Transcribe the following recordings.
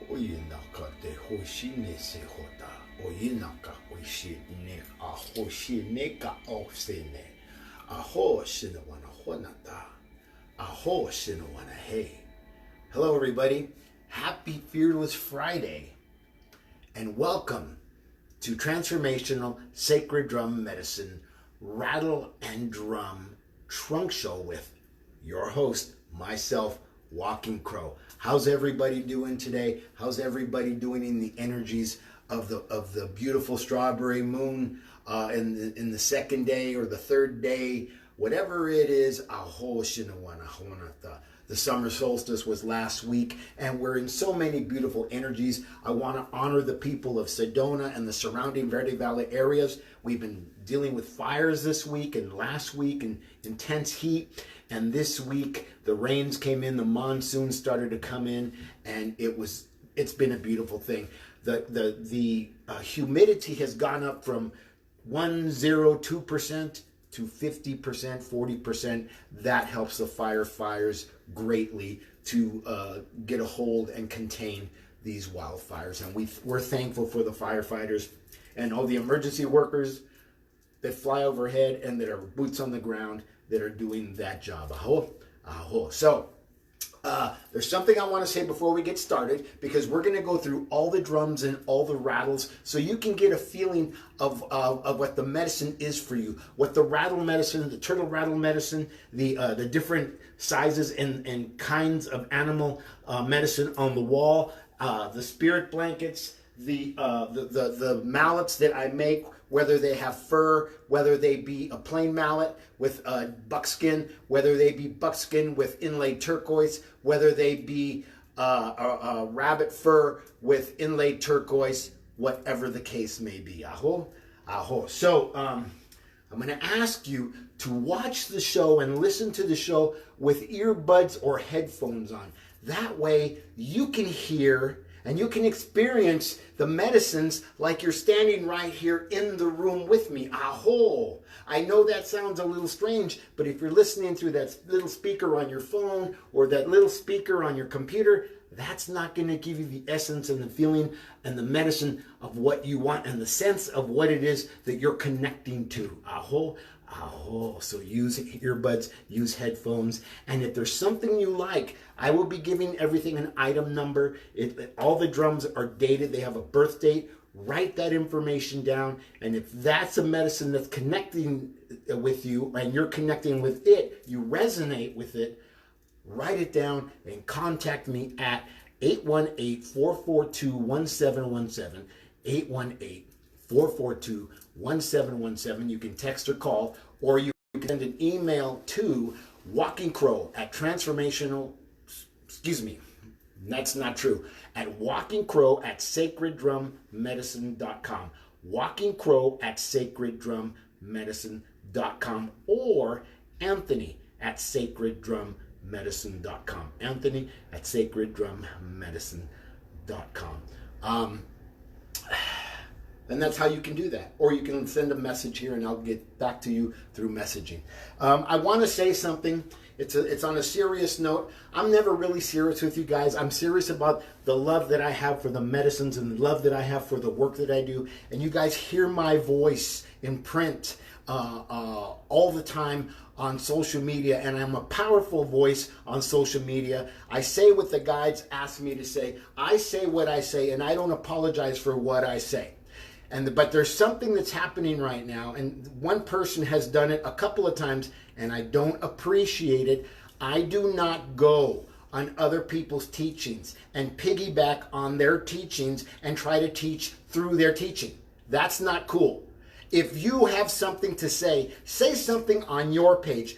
お湯の中で欲しいねせほだ。お湯の中欲しいね。あ、欲しいねかおせね。あほしのわなほなだ。あほしのわなへ。Hello everybody. Happy Fearless Friday. And welcome to Transformational Sacred Drum Medicine Rattle and Drum Trunk Show with your host, myself, Walking Crow. How's everybody doing today? How's everybody doing in the energies of the beautiful strawberry moon in the second day or the third day, whatever it is? The summer solstice was last week, and we're in so many beautiful energies. I want to honor the people of Sedona and the surrounding Verde Valley areas. We've been dealing with fires this week and last week and intense heat. And this week, the rains came in, the monsoon started to come in, and it's been a beautiful thing. The humidity has gone up from 102% to 50%, 40%. That helps the fires greatly to get a hold and contain these wildfires. And we're thankful for the firefighters and all the emergency workers that fly overhead and that are boots on the ground that are doing that job. Aho, aho. So, there's something I want to say before we get started, because we're going to go through all the drums and all the rattles so you can get a feeling of what the medicine is for you. What the rattle medicine, the turtle rattle medicine, the different sizes and kinds of animal medicine on the wall, the spirit blankets, the mallets that I make, whether they have fur, whether they be a plain mallet with buckskin, whether they be buckskin with inlaid turquoise, whether they be a rabbit fur with inlaid turquoise, whatever the case may be. Aho, aho. So I'm going to ask you to watch the show and listen to the show with earbuds or headphones on. That way you can hear and you can experience the medicines like you're standing right here in the room with me. Aho! I know that sounds a little strange, but if you're listening through that little speaker on your phone or that little speaker on your computer, that's not going to give you the essence and the feeling and the medicine of what you want and the sense of what it is that you're connecting to. Aho, aho. So use earbuds, use headphones, and if there's something you like, I will be giving everything an item number. All the drums are dated. They have a birth date. Write that information down, and if that's a medicine that's connecting with you and you're connecting with it, you resonate with it, write it down and contact me at 818-442-1717, 818-442-1717. You can text or call, or you can send an email to walkingcrow at that's not true, at walkingcrow at sacreddrummedicine.com, walkingcrow at sacreddrummedicine.com, or Anthony at sacreddrummedicine.com, Anthony at sacreddrummedicine.com. And that's how you can do that. Or you can send a message here and I'll get back to you through messaging. I want to say something. It's on a serious note. I'm never really serious with you guys. I'm serious about the love that I have for the medicines and the love that I have for the work that I do. And you guys hear my voice in print all the time on social media, and I'm a powerful voice on social media. I say what the guides ask me to say. I say what I say, and I don't apologize for what I say. But there's something that's happening right now, and one person has done it a couple of times, and I don't appreciate it. I do not go on other people's teachings and piggyback on their teachings and try to teach through their teaching. That's not cool. If you have something to say something on your page.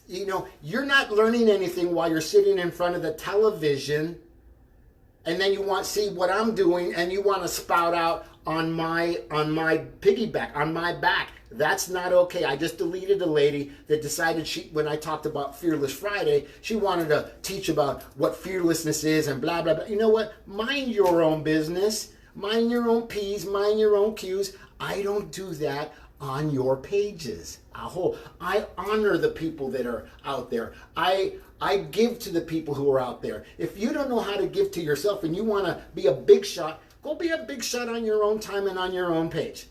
You know, you're not learning anything while you're sitting in front of the television, and then you want to see what I'm doing and you want to spout out on my piggyback, on my back. That's not okay. I just deleted a lady that decided when I talked about Fearless Friday, she wanted to teach about what fearlessness is and blah, blah, blah. You know what? Mind your own business. Mind your own P's, mind your own Q's. I don't do that on your pages. I honor the people that are out there. I give to the people who are out there. If you don't know how to give to yourself and you want to be a big shot, go be a big shot on your own time and on your own page.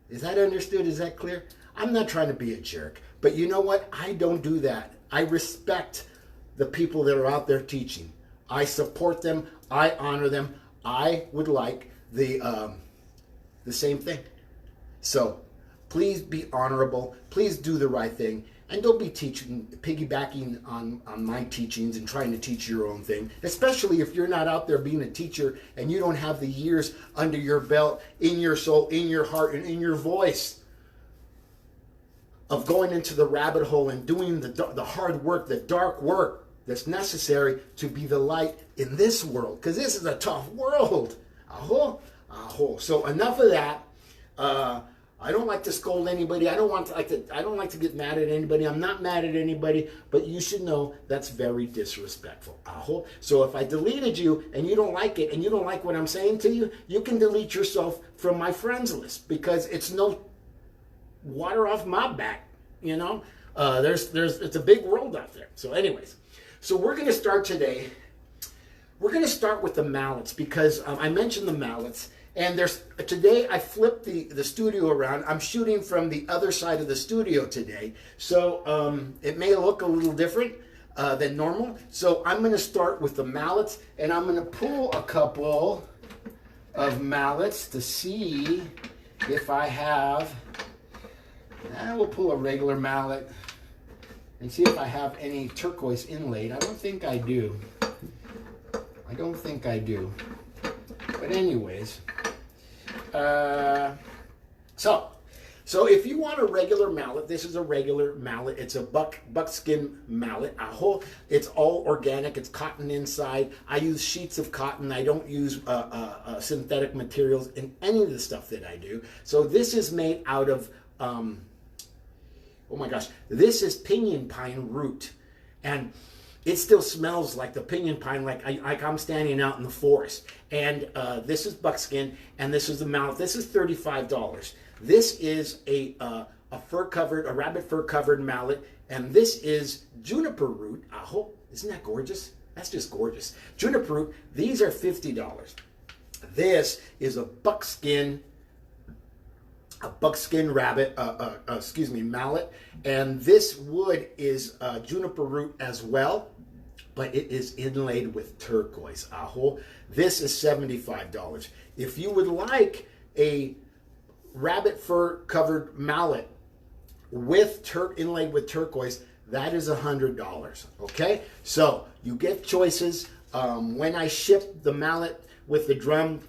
Is that understood? Is that clear? I'm not trying to be a jerk, but you know what? I don't do that. I respect the people that are out there teaching. I support them. I honor them. I would like the same thing. So please be honorable. Please do the right thing. And don't be piggybacking on my teachings and trying to teach your own thing, especially if you're not out there being a teacher and you don't have the years under your belt, in your soul, in your heart, and in your voice of going into the rabbit hole and doing the hard work, the dark work that's necessary to be the light in this world, because this is a tough world. So enough of that. I don't like to scold anybody. I don't like to get mad at anybody. I'm not mad at anybody, but you should know that's very disrespectful. So if I deleted you and you don't like it and you don't like what I'm saying to you, you can delete yourself from my friends list, because it's no water off my back. You know, it's a big world out there. So anyways, so we're going to start today. We're going to start with the mallets, because I mentioned the mallets. And today I flipped the studio around. I'm shooting from the other side of the studio today. So it may look a little different than normal. So I'm going to start with the mallets, and I'm going to pull a couple of mallets to see if I have. We'll pull a regular mallet and see if I have any turquoise inlaid. I don't think I do. But anyways, so if you want a regular mallet, this is a regular mallet. It's a buckskin mallet. It's all organic. It's cotton inside. I use sheets of cotton. I don't use synthetic materials in any of the stuff that I do. So this is made out of, oh my gosh, this is pinyon pine root. And it still smells like the pinyon pine, like I'm standing out in the forest. And this is buckskin, and this is the mallet. This is $35. This is a rabbit fur covered mallet, and this is juniper root. Isn't that gorgeous? That's just gorgeous. Juniper root, these are $50. This is a buckskin rabbit, mallet, and this wood is juniper root as well, but it is inlaid with turquoise. Aho. This is $75. If you would like a rabbit fur covered mallet with inlaid with turquoise, that is $100. Okay, so you get choices. When I ship the mallet with the drum,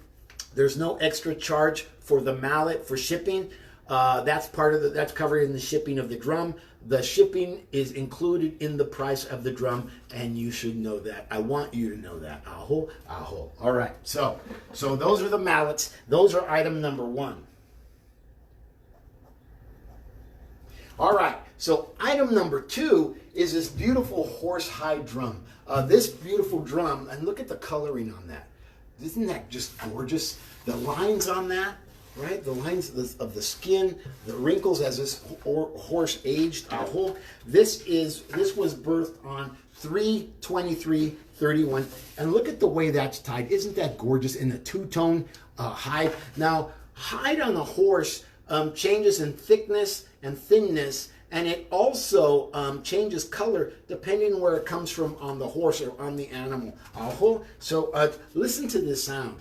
there's no extra charge for the mallet for shipping. That's that's covered in the shipping of the drum. The shipping is included in the price of the drum, and you should know that. I want you to know that. Aho, aho. All right. So those are the mallets. Those are item number 1. All right. So item number 2 is this beautiful horsehide drum. This beautiful drum, and look at the coloring on that. Isn't that just gorgeous? The lines on that, right? The lines of the skin, the wrinkles as this horse aged. This was birthed on 3/23/31, and look at the way that's tied. Isn't that gorgeous in the two-tone hide? Now, hide on a horse changes in thickness and thinness, and it also changes color depending where it comes from on the horse or on the animal. So listen to this sound.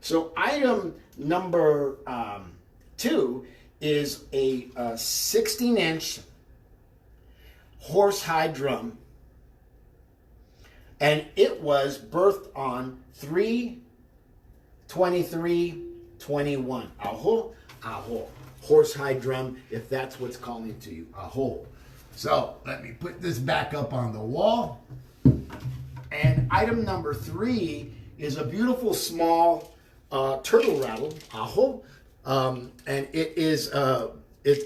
So item number 2 is a 16-inch horsehide drum, and it was birthed on 3/23/21. Aho, aho. Horsehide drum, if that's what's calling to you. Aho. So let me put this back up on the wall. And item number 3 is a beautiful small turtle rattle, aho, and it's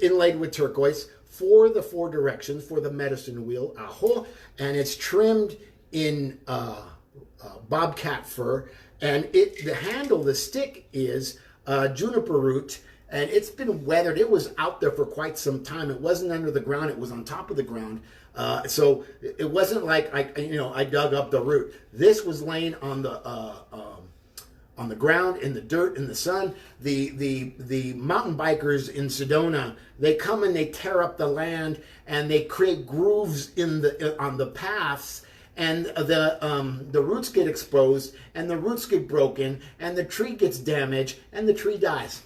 inlaid with turquoise for the 4 directions for the medicine wheel, aho, and it's trimmed in bobcat fur, and the handle, the stick is juniper root, and it's been weathered. It was out there for quite some time. It wasn't under the ground. It was on top of the ground. So it wasn't like I dug up the root. This was laying on the ground, in the dirt, in the sun. The mountain bikers in Sedona, they come and they tear up the land and they create grooves on the paths, and the roots get exposed and the roots get broken and the tree gets damaged and the tree dies.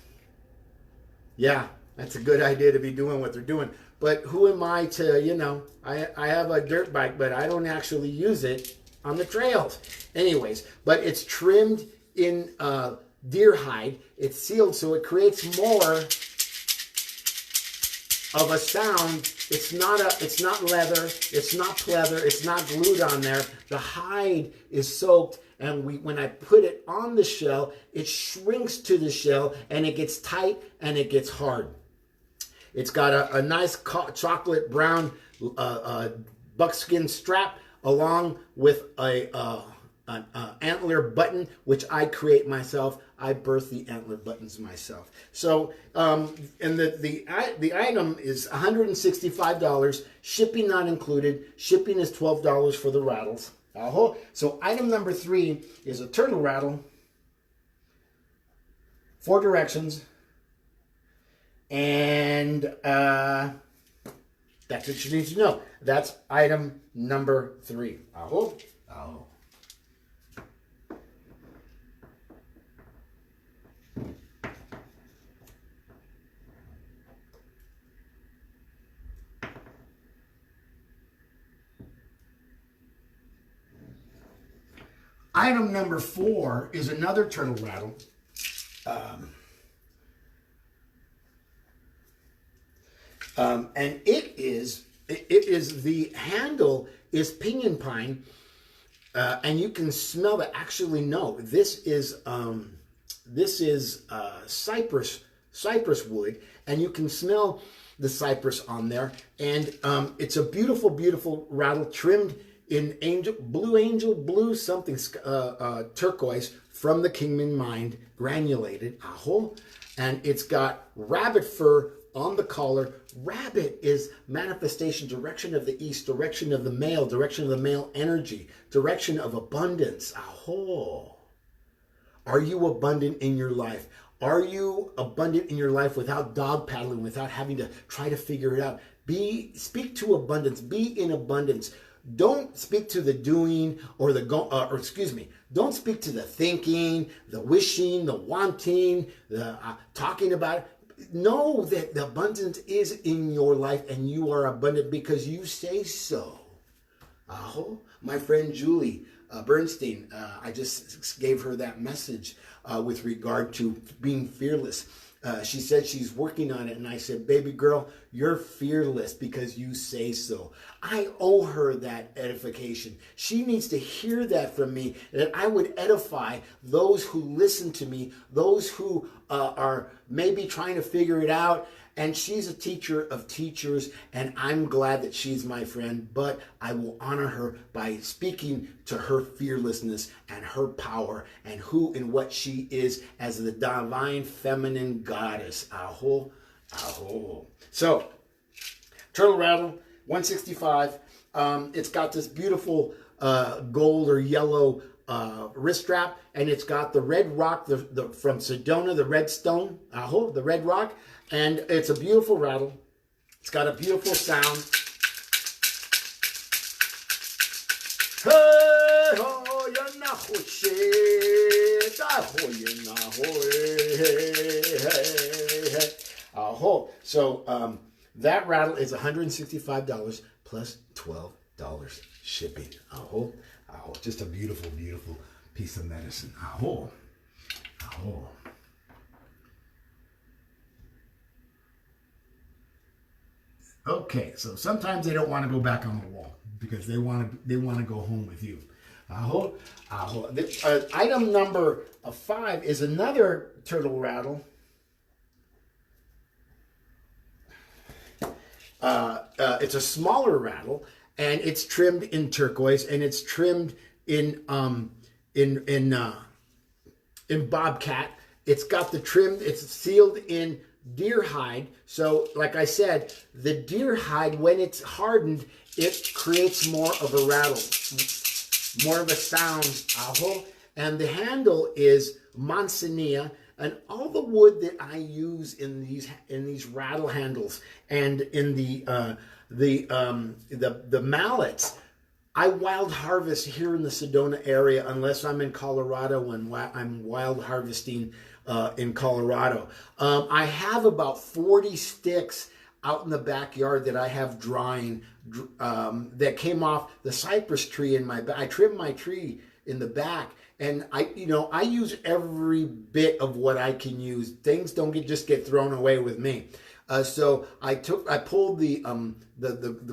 Yeah, that's a good idea to be doing what they're doing. But who am I to, I have a dirt bike, but I don't actually use it on the trails. Anyways, but it's trimmed in deer hide. It's sealed so it creates more of a sound. It's not leather, it's not pleather, it's not glued on there. The hide is soaked, and when I put it on the shell, it shrinks to the shell and it gets tight and it gets hard. It's got a nice chocolate brown buckskin strap along with an antler button, which I create myself. I birth the antler buttons myself. So, and the item is $165, shipping not included. Shipping is $12 for the rattles. So item number 3 is a turtle rattle, 4 directions, and that's what you need to know. That's item number 3. Item number 4 is another turtle rattle. And it is the handle is pinyon pine, and you can smell it. Actually, no, this is cypress wood, and you can smell the cypress on there. And it's a beautiful, beautiful rattle trimmed in angel blue something, turquoise from the Kingman Mind, granulated, aho. And it's got rabbit fur on the collar. Rabbit is manifestation, direction of the east, direction of the male energy, direction of abundance, aho. Are you abundant in your life? Are you abundant in your life without dog paddling, without having to try to figure it out? Speak to abundance. Be in abundance. Don't speak to the doing or don't speak to the thinking, the wishing, the wanting, the talking about it. Know that the abundance is in your life and you are abundant because you say so. My friend Julie Bernstein, I just gave her that message with regard to being fearless. She said she's working on it, and I said, baby girl, you're fearless because you say so. I owe her that edification. She needs to hear that from me, that I would edify those who listen to me, those who are maybe trying to figure it out. And she's a teacher of teachers, and I'm glad that she's my friend, but I will honor her by speaking to her fearlessness and her power and who and what she is as the divine feminine goddess. Aho, aho. So, turtle rattle, 165. It's got this beautiful gold or yellow wrist strap, and it's got the red rock from Sedona, the red stone, aho, the red rock. And it's a beautiful rattle. It's got a beautiful sound. Hey ho ya na ho she, da ho ya na ho hey. Aho. So that rattle is $165 plus $12 shipping. Aho, aho. Just a beautiful, beautiful piece of medicine. Aho, aho. Okay, so sometimes they don't want to go back on the wall because they want to go home with you. Aho, aho. Item number 5 is another turtle rattle. It's a smaller rattle, and it's trimmed in turquoise, and it's trimmed in bobcat. It's got the trim. It's sealed in deer hide. So like I said, the deer hide, when it's hardened, it creates more of a rattle, more of a sound. Aho. And the handle is manzanilla, and all the wood that I use in these rattle handles and in the mallets, I wild harvest here in the Sedona area, unless I'm in Colorado when I'm wild harvesting in Colorado. I have about 40 sticks out in the backyard that I have drying that came off the cypress tree in my back. I trimmed my tree in the back, and I use every bit of what I can use. Things don't just get thrown away with me. So I pulled the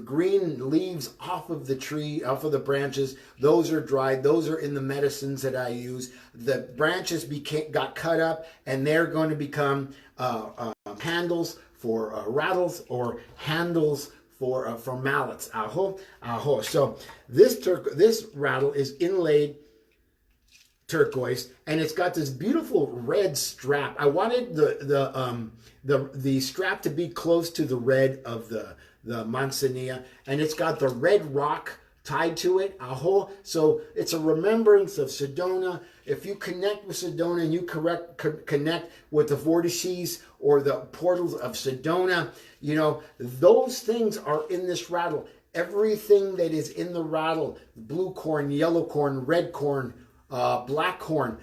green leaves off of the tree, off of the branches. Those are dried. Those are in the medicines that I use. The branches got cut up, and they're going to become handles for rattles or handles for mallets. Aho, aho. So this rattle is inlaid turquoise, and it's got this beautiful red strap. I wanted the strap to be close to the red of the manzanilla, and it's got the red rock tied to it. Aho. So it's a remembrance of Sedona. If you connect with Sedona and you connect with the vortices or the portals of Sedona, those things are in this rattle. Everything that is in the rattle, blue corn, yellow corn, red corn, black corn,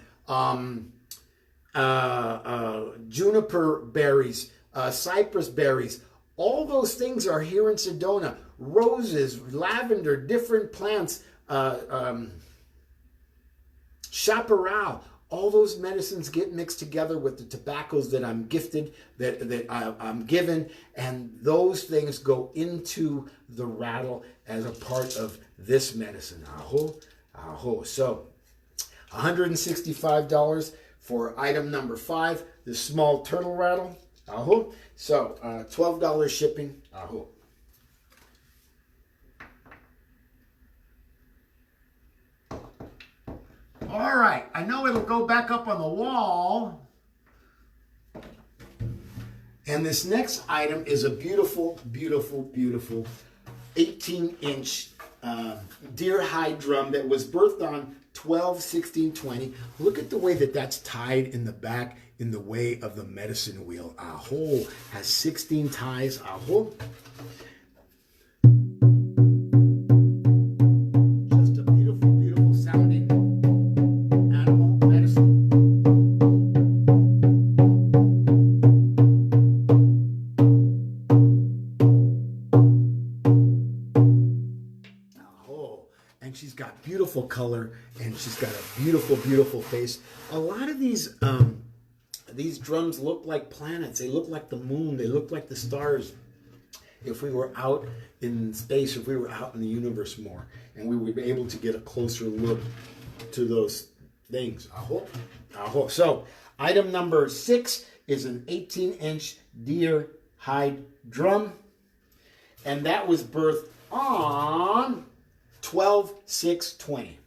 juniper berries, cypress berries, all those things are here in Sedona. Roses, lavender, different plants, chaparral, all those medicines get mixed together with the tobaccos that I'm gifted, that I'm given, and those things go into the rattle as a part of this medicine. Aho, aho. So $165 for item number 5, the small turtle rattle. Aho. So, $12 shipping. Aho. All right. I know it'll go back up on the wall. And this next item is a beautiful, beautiful, beautiful 18-inch deer hide drum that was birthed on 12/16/20. Look at the way that that's tied in the back in the way of the medicine wheel. Aho. Has 16 ties. Aho. Just a beautiful, beautiful sounding animal medicine. And she's got beautiful color, and she's got a beautiful, beautiful face. A lot of these drums look like planets. They look like the moon. They look like the stars. If we were out in space, if we were out in the universe more, and we would be able to get a closer look to those things. Aho. Aho. So, item number 6 is an 18-inch deer hide drum, and that was birthed on 12/6/20.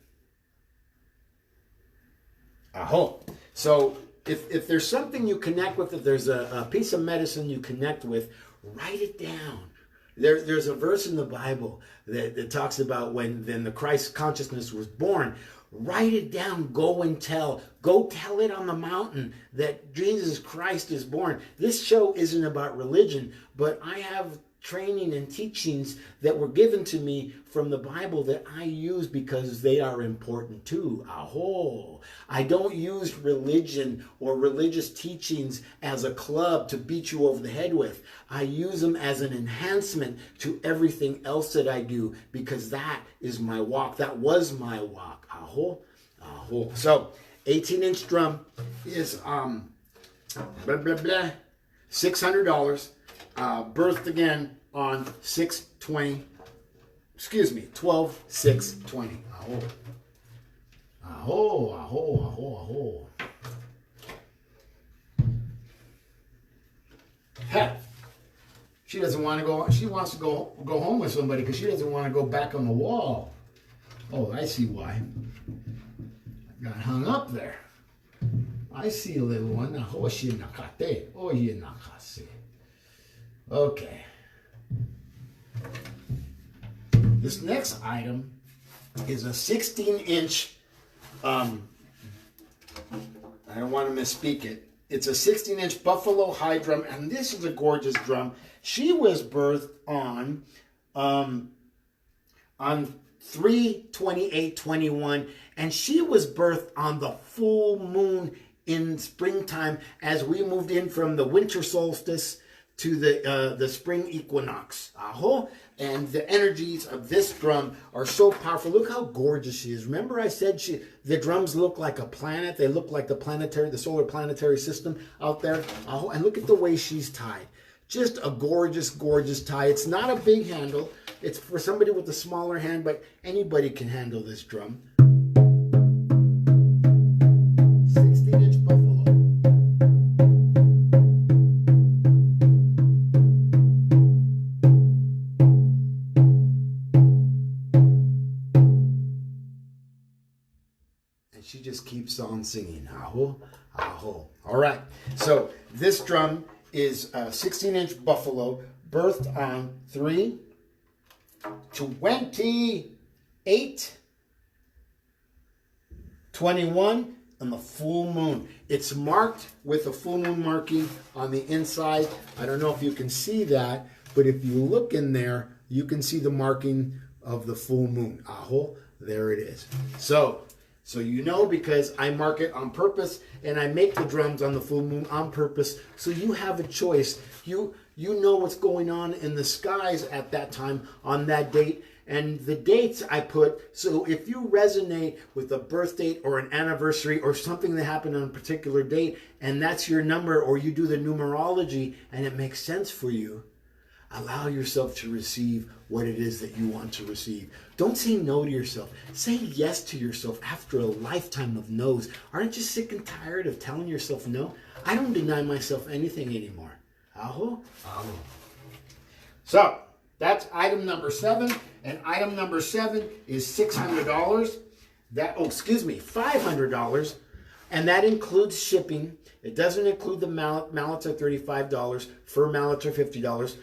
Aho. So if there's something you connect with, if there's a piece of medicine you connect with, write it down. There's a verse in the Bible that talks about when the Christ consciousness was born. Write it down. Go and tell. Go tell it on the mountain that Jesus Christ is born. This show isn't about religion, but I have training and teachings that were given to me from the Bible that I use because they are important too. Aho. I don't use religion or religious teachings as a club to beat you over the head with. I use them as an enhancement to everything else that I do because that is my walk. That was my walk. Aho. Aho. So, 18-inch drum is $600. Birthed again on 12/6/20. Aho. Aho, aho, aho, aho. Heck, she doesn't want to go, she wants to go home with somebody because she doesn't want to go back on the wall. Oh, I see why. Got hung up there. I see a little one. Aho, she nakate. Oh, ye nakase. Okay. This next item is a 16-inch, I don't want to misspeak it. It's a 16-inch buffalo hide drum, and this is a gorgeous drum. She was birthed on 3/28/21, and she was birthed on the full moon in springtime as we moved in from the winter solstice to the spring equinox. Aho. And the energies of this drum are so powerful. Look how gorgeous she is. Remember I said the drums look like a planet. They look like the solar planetary system out there. Aho. And look at the way she's tied. Just a gorgeous, gorgeous tie. It's not a big handle. It's for somebody with a smaller hand, but anybody can handle this drum. 16-inch buffalo. She just keeps on singing. Aho, aho. All right. So this drum is a 16-inch buffalo, birthed on 3/28/21 on the full moon. It's marked with a full moon marking on the inside. I don't know if you can see that, but if you look in there, you can see the marking of the full moon. Aho, there it is. So you know, because I mark it on purpose and I make the drums on the full moon on purpose, so you have a choice. You know what's going on in the skies at that time on that date, and the dates I put, so if you resonate with a birth date or an anniversary or something that happened on a particular date, and that's your number, or you do the numerology and it makes sense for you, allow yourself to receive what it is that you want to receive. Don't say no to yourself. Say yes to yourself after a lifetime of no's. Aren't you sick and tired of telling yourself no? I don't deny myself anything anymore. Aho, aho. So that's item number 7, and item number 7 is $600. $500, and that includes shipping. It doesn't include the mallet. Mallets are $35. Fur mallets are $50.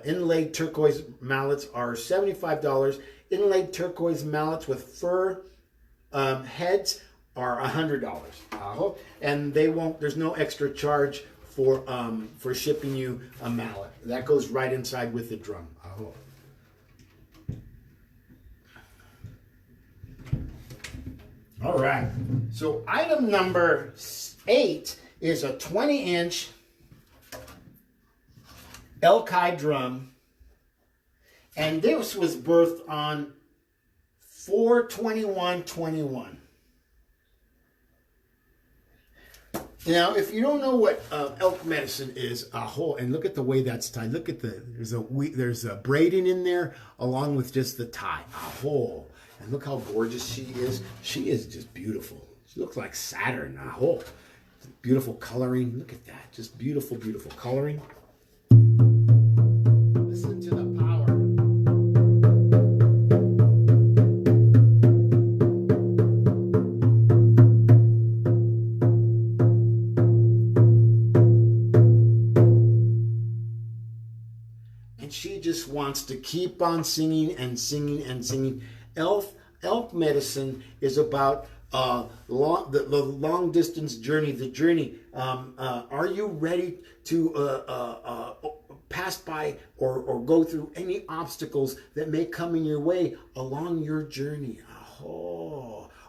Inlaid turquoise mallets are $75. Inlaid turquoise mallets with fur heads are $100. And there's no extra charge for shipping you a mallet. That goes right inside with the drum. All right. So item number 8 is a 20-inch elk-hide drum, and this was birthed on 4/21/21. Now, if you don't know what elk medicine is, and look at the way that's tied. Look at there's a braiding in there along with just the tie. And look how gorgeous she is. She is just beautiful. She looks like Saturn. Beautiful coloring. Look at that. Just beautiful, beautiful coloring. Listen to the power. And she just wants to keep on singing and singing and singing. Elk medicine is about the long distance journey. The journey. Are you ready to pass by or go through any obstacles that may come in your way along your journey?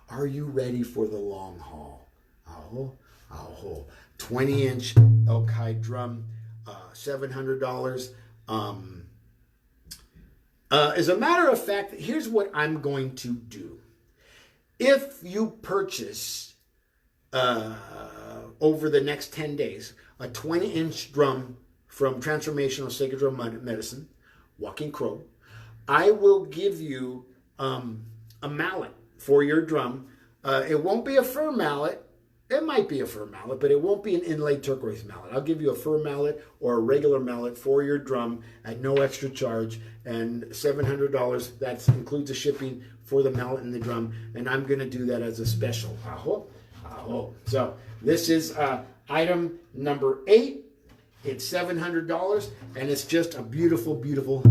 Are you ready for the long haul? 20-inch elk hide drum, $700. As a matter of fact, here's what I'm going to do. If you purchase over the next 10 days a 20-inch drum from Transformational Sacred Drum Medicine, Walking Crow, I will give you a mallet for your drum. It won't be a fur mallet. It might be a fur mallet, but it won't be an inlaid turquoise mallet. I'll give you a fur mallet or a regular mallet for your drum at no extra charge, and $700. That includes the shipping for the mallet and the drum, and I'm going to do that as a special. So this is item number 8. It's $700, and it's just a beautiful, beautiful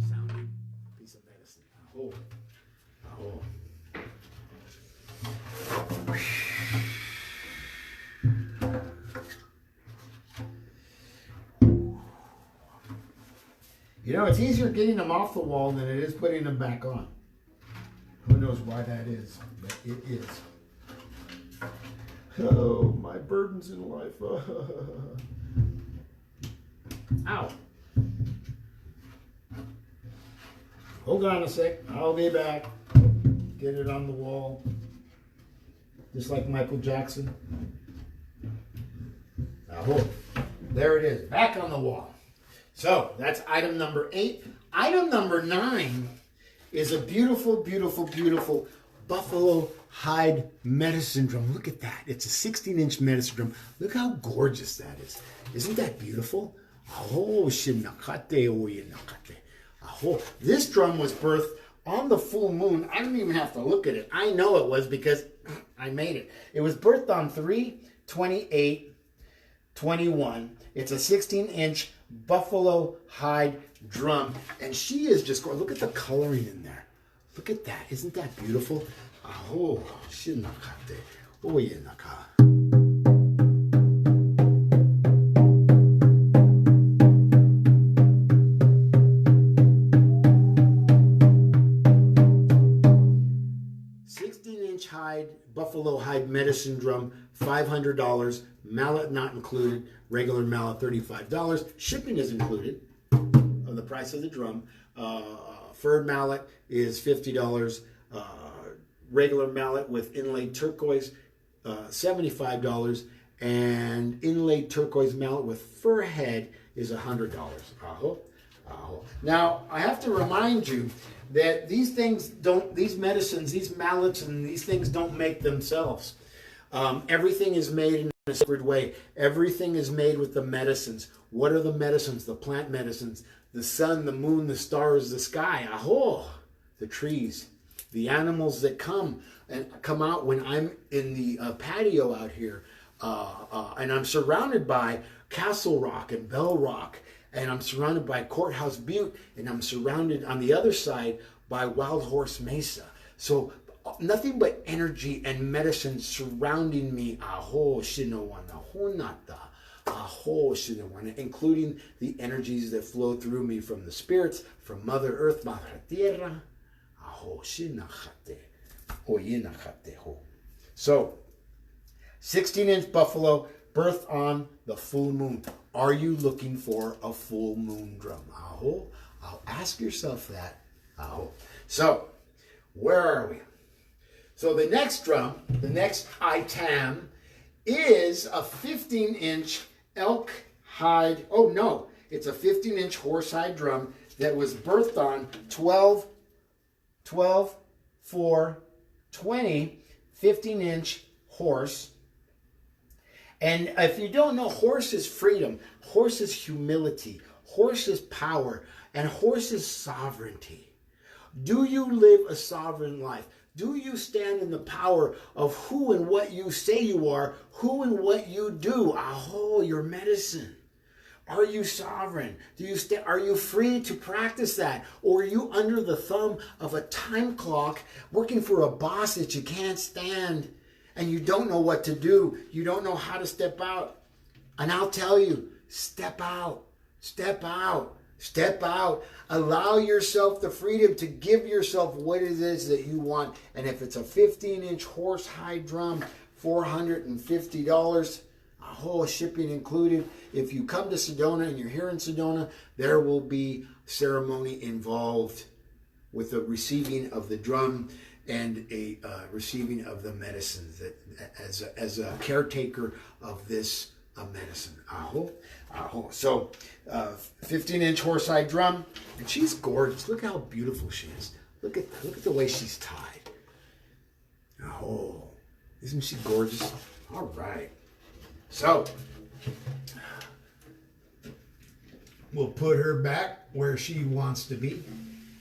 sounding piece of medicine. You know, it's easier getting them off the wall than it is putting them back on. Who knows why that is, but it is. Oh, my burdens in life. Ow. Hold on a sec. I'll be back. Get it on the wall. Just like Michael Jackson. There it is. Back on the wall. So that's item number 8. Item number 9 is a beautiful, beautiful, beautiful buffalo hide medicine drum. Look at that. It's a 16-inch medicine drum. Look how gorgeous that is. Isn't that beautiful? This drum was birthed on the full moon. I don't even have to look at it. I know it was because I made it. It was birthed on 3/28/21. It's a 16-inch buffalo hide drum, and she is just gorgeous. Look at the coloring in there. Look at that. Isn't that beautiful? 16-inch hide, buffalo hide medicine drum, $500. Mallet not included. Regular mallet, $35. Shipping is included on the price of the drum. Furred mallet is $50. Regular mallet with inlaid turquoise, $75. And inlaid turquoise mallet with fur head is $100. Now, I have to remind you that these medicines, these mallets and these things don't make themselves. Everything is made in a sacred way. Everything is made with the medicines. What are the medicines? The plant medicines. The sun, the moon, the stars, the sky. Aho! The trees. The animals that come out when I'm in the patio out here. And I'm surrounded by Castle Rock and Bell Rock. And I'm surrounded by Courthouse Butte. And I'm surrounded on the other side by Wild Horse Mesa. So nothing but energy and medicine surrounding me. Aho shinowana honata. Aho shinowana. Including the energies that flow through me from the spirits, from Mother Earth, Madre Tierra. Aho shinachate. Oyinachate ho. So, 16-inch buffalo, birthed on the full moon. Are you looking for a full moon drum? Aho. I'll ask yourself that. Aho. So, where are we? So the next drum, the next item, is a 15-inch elk hide. Oh no, it's a 15-inch horsehide drum that was birthed on 12/4/20, 15-inch horse. And if you don't know, horse is freedom, horse is humility, horse is power, and horse is sovereignty. Do you live a sovereign life? Do you stand in the power of who and what you say you are, who and what you do? Aho, your medicine. Are you sovereign? Are you free to practice that? Or are you under the thumb of a time clock working for a boss that you can't stand and you don't know what to do? You don't know how to step out. And I'll tell you, step out, step out. Step out. Allow yourself the freedom to give yourself what it is that you want. And if it's a 15-inch horsehide drum, $450, aho, shipping included. If you come to Sedona and you're here in Sedona, there will be ceremony involved with the receiving of the drum and a receiving of the medicine that as a caretaker of this medicine. Aho, aho. So, 15-inch horsehide drum, and she's gorgeous. Look how beautiful she is. Look at the way she's tied. Aho, isn't she gorgeous? All right. So, we'll put her back where she wants to be.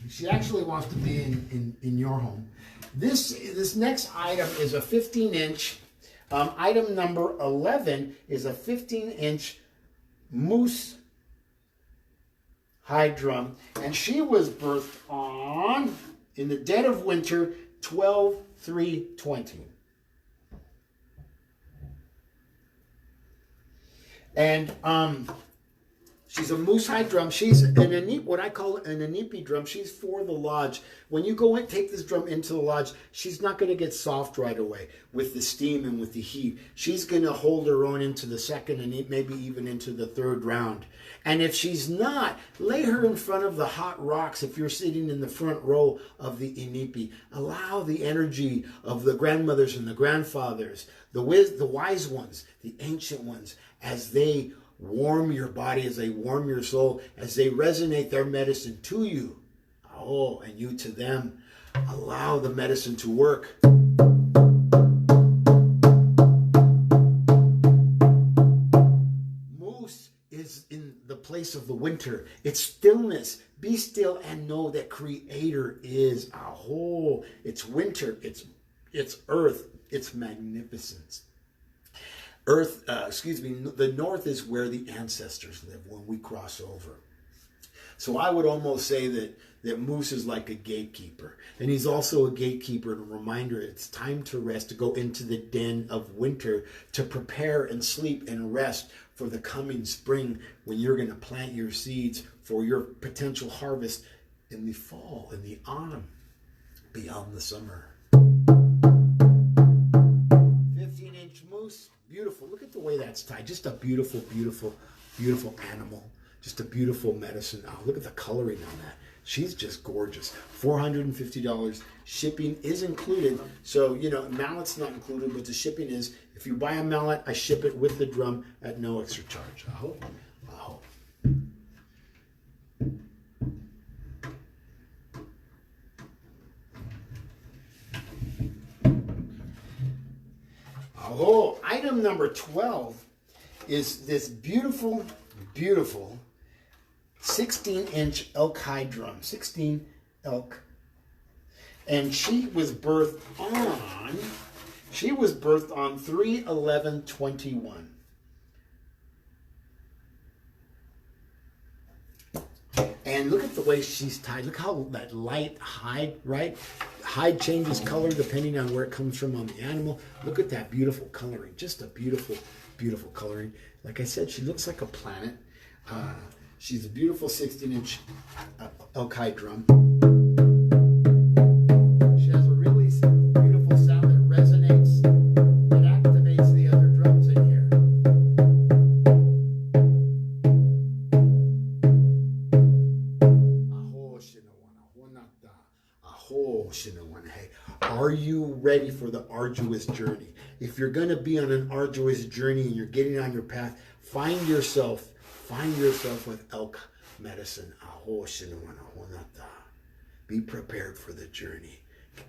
She actually wants to be in your home. This next item is a 15-inch. Item number 11 is a 15-inch moose hide drum, and she was birthed on, in the dead of winter, 12/3/20. And she's a moose hide drum. She's what I call an inipi drum. She's for the lodge. When you go and take this drum into the lodge, she's not going to get soft right away with the steam and with the heat. She's going to hold her own into the second and maybe even into the third round. And if she's not, lay her in front of the hot rocks if you're sitting in the front row of the inipi. Allow the energy of the grandmothers and the grandfathers, the wise ones, the ancient ones, as they warm your body, as they warm your soul, as they resonate their medicine to you. Oh, and you to them. Allow the medicine to work. Moose is in the place of the winter. It's stillness. Be still and know that Creator is. Aho. It's winter. It's earth. It's magnificence. The north is where the ancestors live when we cross over. So I would almost say that Moose is like a gatekeeper. And he's also a gatekeeper and a reminder it's time to rest, to go into the den of winter, to prepare and sleep and rest for the coming spring when you're going to plant your seeds for your potential harvest in the fall, in the autumn, beyond the summer. 15-inch moose. Beautiful. Look at the way that's tied. Just a beautiful, beautiful, beautiful animal. Just a beautiful medicine. Oh, look at the coloring on that. She's just gorgeous. $450. Shipping is included. So, mallet's not included, but the shipping is. If you buy a mallet, I ship it with the drum at no extra charge. I hope. Oh, item number 12 is this beautiful, beautiful 16-inch elk hide drum. 16 elk. And she was birthed on 3/11/21. And look at the way she's tied. Look how that light hide, right? Hide changes color depending on where it comes from on the animal. Look at that beautiful coloring. Just a beautiful, beautiful coloring. Like I said, she looks like a planet. She's a beautiful 16-inch elk hide drum. She has a really beautiful sound that resonates. It activates the other drums in here. Hey, are you ready for the arduous journey? If you're going to be on an arduous journey and you're getting on your path, find yourself with elk medicine. Be prepared for the journey.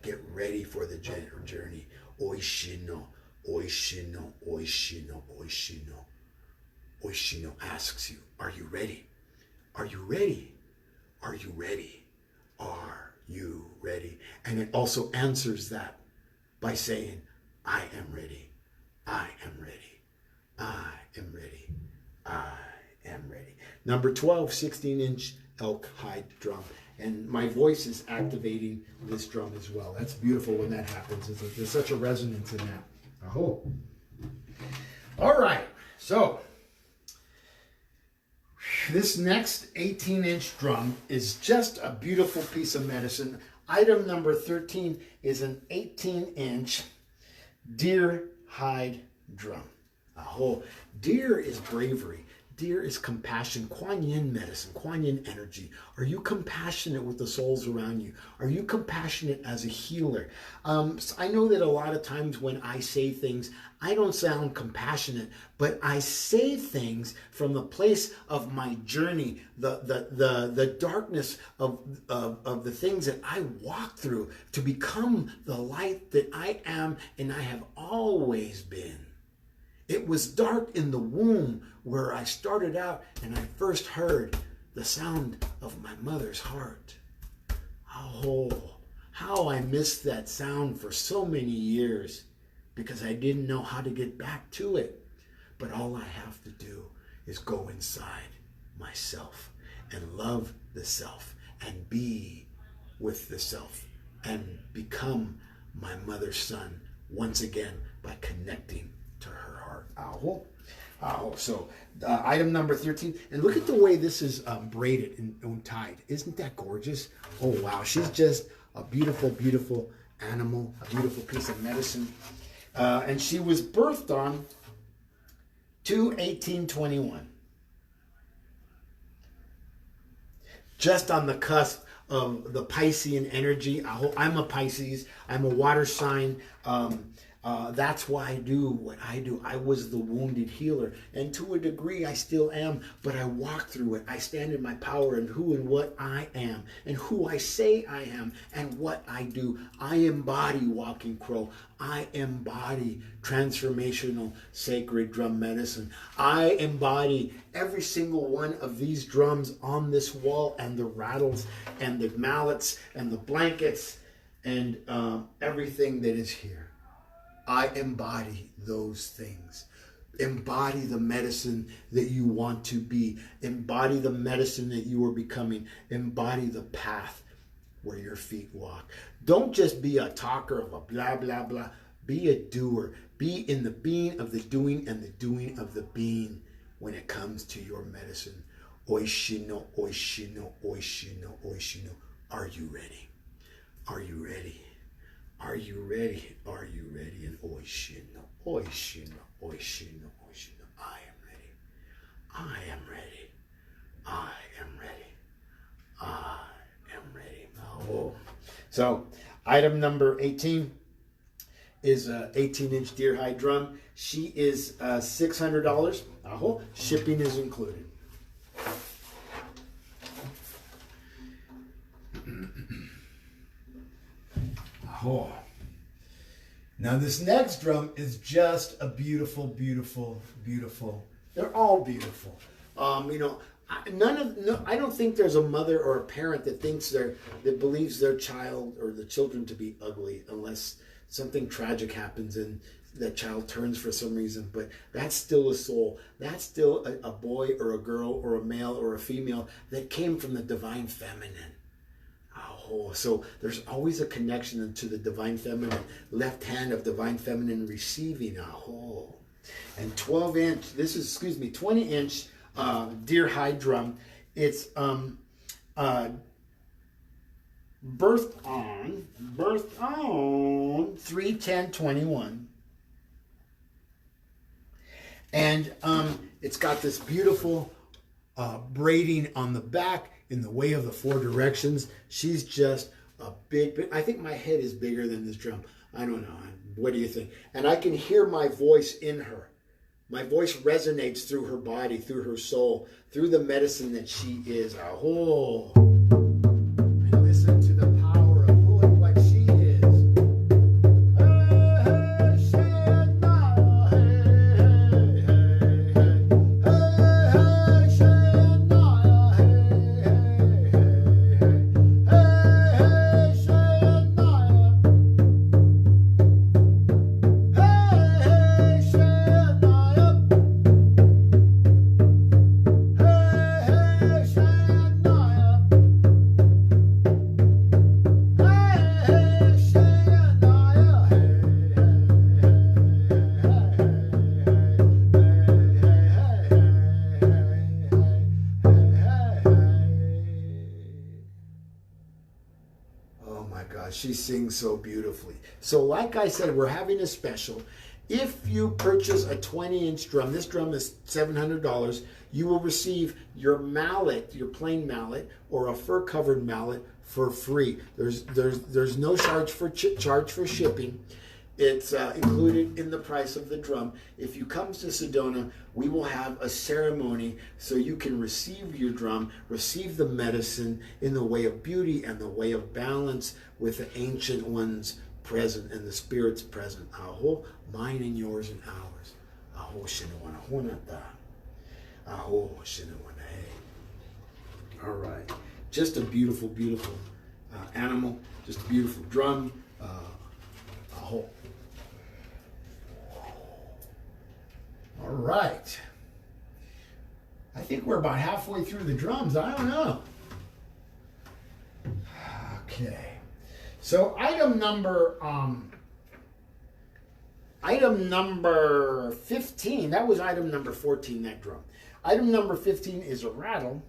Get ready for the journey. Oishino, oishino, oishino, oishino. Oishino asks you, are you ready? Are you ready? Are you ready? Are you ready? And it also answers that by saying, I am ready. I am ready. I am ready. I am ready. Number 12, 16-inch elk hide drum. And my voice is activating this drum as well. That's beautiful when that happens. There's such a resonance in that. Aho. All right. So this next 18-inch drum is just a beautiful piece of medicine. Item number 13 is an 18-inch deer hide drum. Aho. Deer is bravery. Deer is compassion. Kuan Yin medicine, Kuan Yin energy. Are you compassionate with the souls around you? Are you compassionate as a healer? So I know that a lot of times when I say things, I don't sound compassionate, but I say things from the place of my journey, the darkness of the things that I walk through to become the light that I am and I have always been. It was dark in the womb where I started out and I first heard the sound of my mother's heart. Oh, how I missed that sound for so many years because I didn't know how to get back to it. But all I have to do is go inside myself and love the self and be with the self and become my mother's son once again by connecting to her heart. Ow. Oh, so item number 13. And look at the way this is braided and tied. Isn't that gorgeous? Oh, wow. She's just a beautiful, beautiful animal, a beautiful piece of medicine. And she was birthed on 2/18/21. Just on the cusp of the Piscean energy. I'm a Pisces. I'm a water sign. That's why I do what I do. I was the wounded healer, and to a degree I still am, but I walk through it. I stand in my power and who and what I am, and who I say I am, and what I do. I embody Walking Crow. I embody Transformational Sacred Drum Medicine. I embody every single one of these drums on this wall, and the rattles, and the mallets, and the blankets, and everything that is here. I embody those things. Embody the medicine that you want to be. Embody the medicine that you are becoming. Embody the path where your feet walk. Don't just be a talker of a blah, blah, blah. Be a doer. Be in the being of the doing and the doing of the being when it comes to your medicine. Oishino, oishino, oishino, oishino. Are you ready? Are you ready? Are you ready? Are you ready? And oishino, oishino, oishino, oishino. I am ready. I am ready. I am ready. I am ready. Oh. So, item number 18 is a 18-inch deer hide drum. She is $600. Aho. Shipping is included. Oh. Now this next drum is just a beautiful, beautiful, beautiful. They're all beautiful. You know, I don't think there's a mother or a parent that believes their child or the children to be ugly unless something tragic happens and that child turns for some reason. But that's still a soul. That's still a boy or a girl or a male or a female that came from the divine feminine. Oh, so there's always a connection to the divine feminine, left hand of divine feminine receiving. Oh, and 20-inch deer hide drum. It's birthed on 3/10/21, and it's got this beautiful braiding on the back in the way of the 4 directions. She's just a big, I think my head is bigger than this drum. I don't know. What do you think? And I can hear my voice in her. My voice resonates through her body, through her soul, through the medicine that she is. Oh, and listen to the power of who and what she is. She sings so beautifully. So like I said, we're having a special. If you purchase a 20-inch drum, this drum is $700, you will receive your mallet, your plain mallet, or a fur-covered mallet for free. There's no charge for shipping. It's included in the price of the drum. If you come to Sedona, we will have a ceremony so you can receive your drum, receive the medicine in the way of beauty and the way of balance with the ancient ones present and the spirits present. Aho, mine and yours and ours. Aho, shinawana honata. Aho, shinawana hey. All right. Just a beautiful, beautiful animal. Just a beautiful drum. Aho. All right. I think we're about halfway through the drums. I don't know. Okay. So item number 15. That was item number 14, that drum. Item number 15 is a rattle.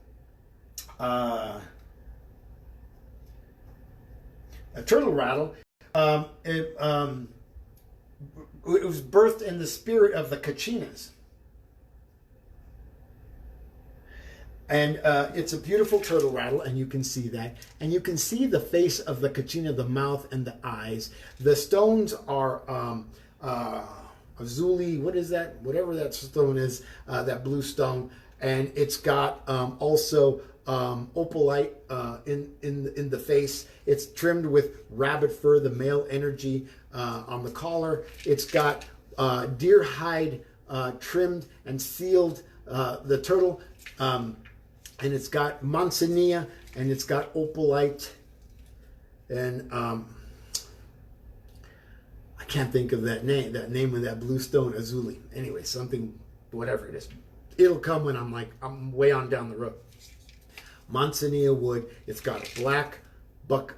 A turtle rattle. It was birthed in the spirit of the Kachinas. And it's a beautiful turtle rattle, and you can see that. And you can see the face of the Kachina, the mouth and the eyes. The stones are azuli, what is that? Whatever that stone is, that blue stone. And it's got also opalite in the face. It's trimmed with rabbit fur, the male energy on the collar. It's got deer hide trimmed and sealed the turtle. And it's got manzanilla, and it's got opalite, and I can't think of that name of that blue stone, azuli. Anyway, something, whatever it is. It'll come when I'm way on down the road. Manzanilla wood. It's got a black buck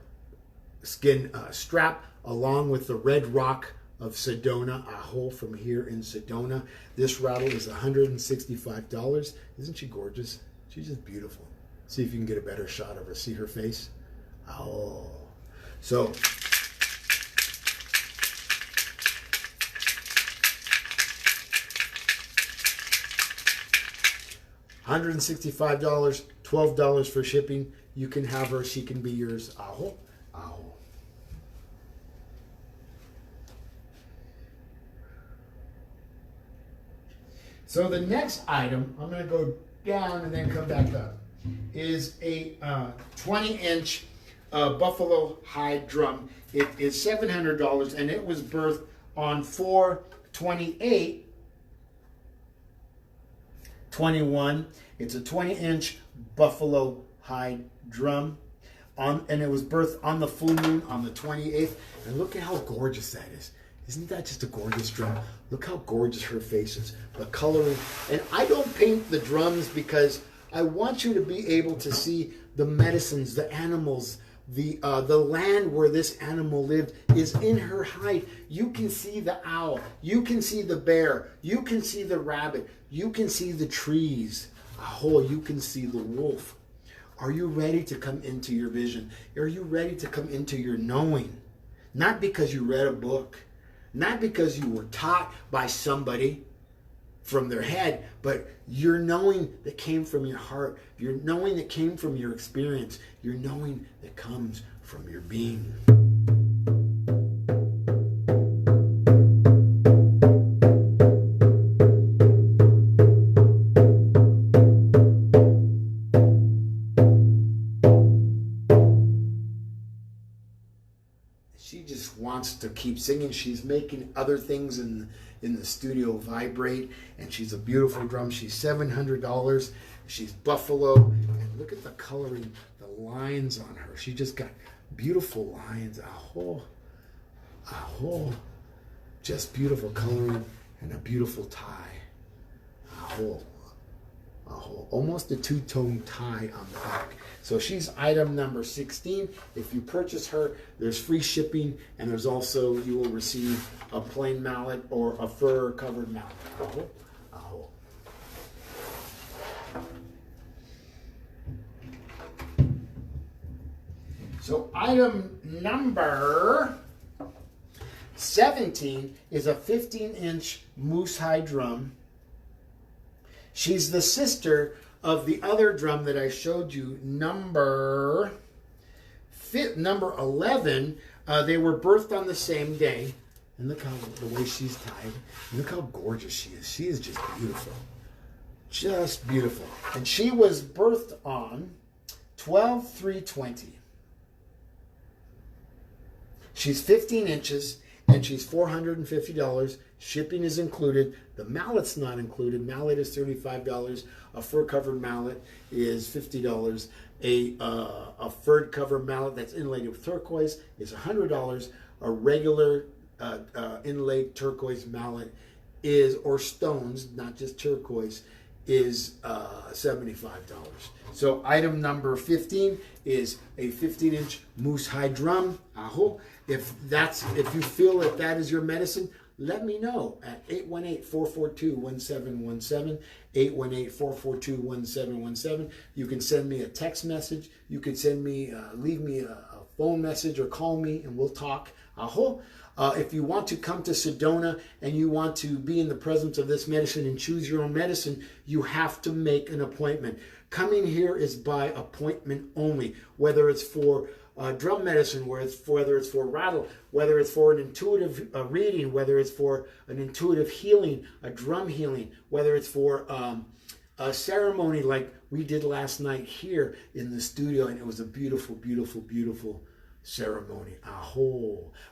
skin strap, along with the red rock of Sedona, Aho, from here in Sedona. This rattle is $165. Isn't she gorgeous? She's just beautiful. See if you can get a better shot of her. See her face? Oh. So, $165, $12 for shipping. You can have her. She can be yours. Aho. Aho. So the next item, I'm going to go down and then come back up, is a 20-inch buffalo hide drum. It is $700, and it was birthed on 4/28/21. It's a 20-inch buffalo hide drum. And it was birthed on the full moon on the 28th. And look at how gorgeous that is. Isn't that just a gorgeous drum? Look how gorgeous her face is. The coloring. And I don't paint the drums because I want you to be able to see the medicines, the animals, the land where this animal lived is in her hide. You can see the owl. You can see the bear. You can see the rabbit. You can see the trees. You can see the wolf. Are you ready to come into your vision? Are you ready to come into your knowing? Not because you read a book, not because you were taught by somebody from their head, but your knowing that came from your heart, your knowing that came from your experience, your knowing that comes from your being. She just wants to keep singing. She's making other things in the studio vibrate, and she's a beautiful drum. She's $700. She's buffalo, and look at the coloring, the lines on her. She just got beautiful lines. Just beautiful coloring and a beautiful tie. Almost a two-tone tie on the back. So she's item number 16. If you purchase her, there's free shipping, and there's also, you will receive a plain mallet or a fur-covered mallet. So item number 17 is a 15-inch moose hide drum. She's the sister of the other drum that I showed you, number 11. They were birthed on the same day. And look how the way she's tied. Look how gorgeous she is. She is just beautiful. Just beautiful. And she was birthed on 12/3/20. She's 15 inches. And she's $450. Shipping is included. The mallet's not included. Mallet is $35. A fur-covered mallet is $50. A fur-covered mallet that's inlaid with turquoise is $100. A regular inlaid turquoise mallet is, or stones, not just turquoise, is $75. So item number 15 is a 15-inch moose hide drum. If you feel that that is your medicine, let me know at 818-442-1717, 818-442-1717. You can send me a text message. You can send me, leave me a phone message or call me and we'll talk. If you want to come to Sedona and you want to be in the presence of this medicine and choose your own medicine, you have to make an appointment. Coming here is by appointment only, whether it's for drum medicine, whether it's for rattle, whether it's for an intuitive reading, whether it's for an intuitive healing, a drum healing, whether it's for a ceremony like we did last night here in the studio, and it was a beautiful, beautiful, beautiful ceremony.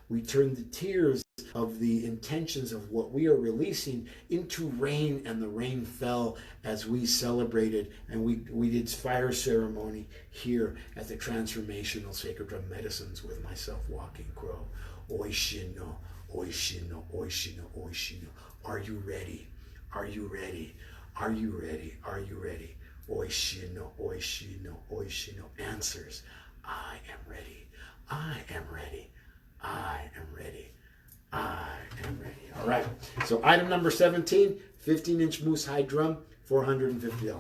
We turned the tears of the intentions of what we are releasing into rain, and the rain fell as we celebrated, and we did fire ceremony here at the Transformational Sacred Drum Medicines with myself, Walking Crow. Oishino, oishino, oishino, oishino. Are you ready? Are you ready? Are you ready? Are you ready? Oishino, oishino, oishino. Answers. I am ready. I am ready. I am ready. I am ready. All right. So item number 17, 15-inch moose hide drum, $450.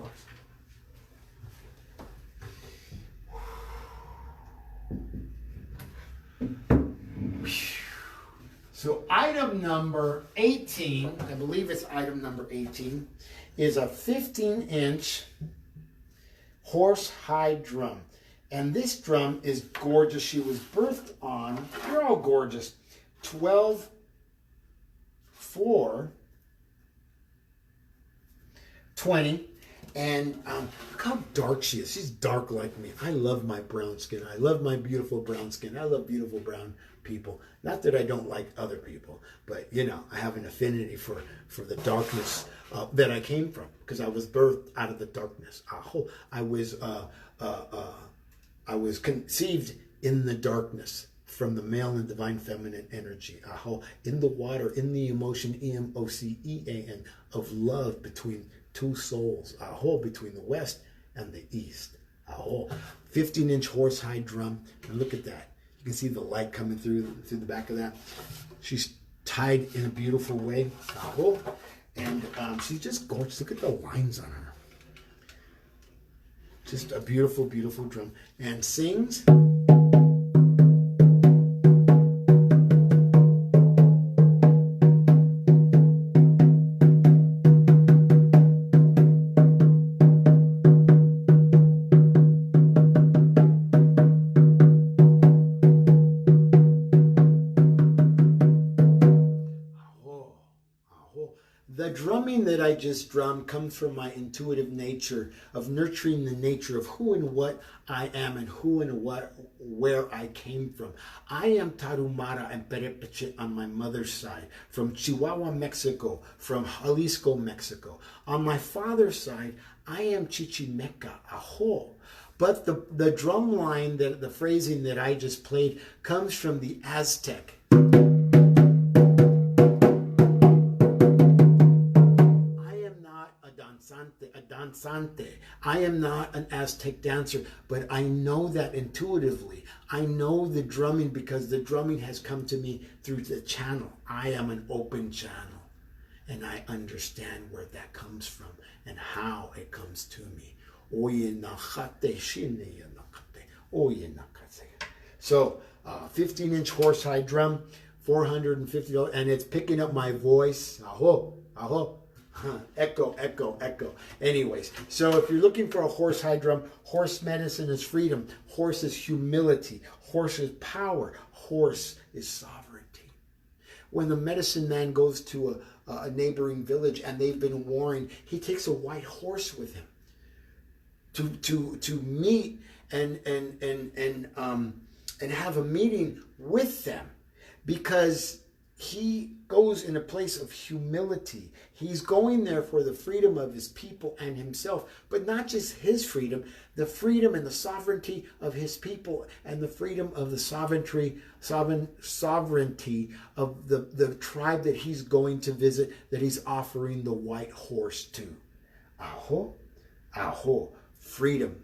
So item number 18, I believe it's item number 18, is a 15-inch horse hide drum. And this drum is gorgeous. She was birthed on, you're all gorgeous, 12/4/20. And look how dark she is. She's dark like me. I love my brown skin. I love my beautiful brown skin. I love beautiful brown people. Not that I don't like other people, but you know, I have an affinity for the darkness that I came from, because I was birthed out of the darkness. I was conceived in the darkness from the male and divine feminine energy. In the water, in the emotion, EMOCEAN, of love between two souls. Between the west and the east. 15-inch horsehide drum. And look at that. You can see the light coming through the back of that. She's tied in a beautiful way. And she's just gorgeous. Look at the lines on her. Just a beautiful, beautiful drum. And sings. The drumming that I just drummed comes from my intuitive nature of nurturing the nature of who and what I am and who and where I came from. I am Tarahumara and Perepeche on my mother's side, from Chihuahua, Mexico, from Jalisco, Mexico. On my father's side, I am Chichimeca, Aho. But the drum line, the phrasing that I just played, comes from the Aztec. I am not an Aztec dancer, but I know that intuitively. I know the drumming because the drumming has come to me through the channel. I am an open channel, and I understand where that comes from and how it comes to me. So, 15-inch horsehide drum, $450, and it's picking up my voice. Echo, echo, echo. Anyways, so if you're looking for a horsehide drum, horse medicine is freedom. Horse is humility. Horse is power. Horse is sovereignty. When the medicine man goes to a neighboring village and they've been warring, he takes a white horse with him to meet and have a meeting with them, because he goes in a place of humility. He's going there for the freedom of his people and himself, but not just his freedom, the freedom and the sovereignty of his people, and the freedom of the sovereignty of the tribe that he's going to visit, that he's offering the white horse to. Freedom,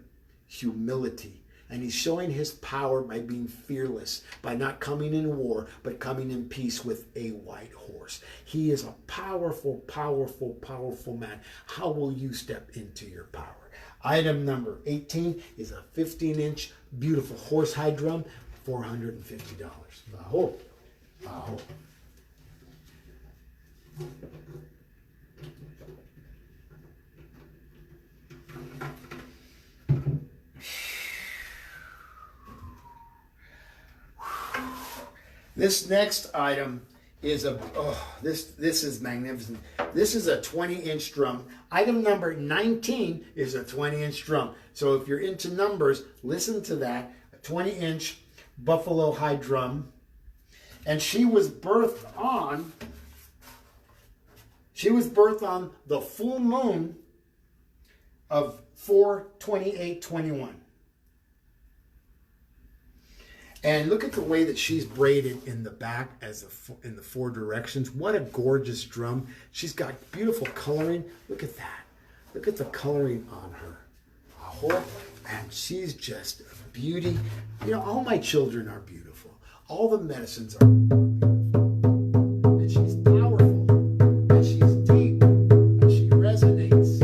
humility. And he's showing his power by being fearless, by not coming in war, but coming in peace with a white horse. He is a powerful, powerful, powerful man. How will you step into your power? Item number 18 is a 15-inch beautiful horsehide drum, $450. Aho, aho. This next item is this is magnificent. This is a 20-inch drum. Item number 19 is a 20-inch drum. So if you're into numbers, listen to that. A 20-inch buffalo hide drum. And she was birthed on the full moon of 4/28/21. And look at the way that she's braided in the back in the four directions. What a gorgeous drum. She's got beautiful coloring. Look at that. Look at the coloring on her. And she's just a beauty. You know, all my children are beautiful. All the medicines are beautiful. And she's powerful. And she's deep. And she resonates.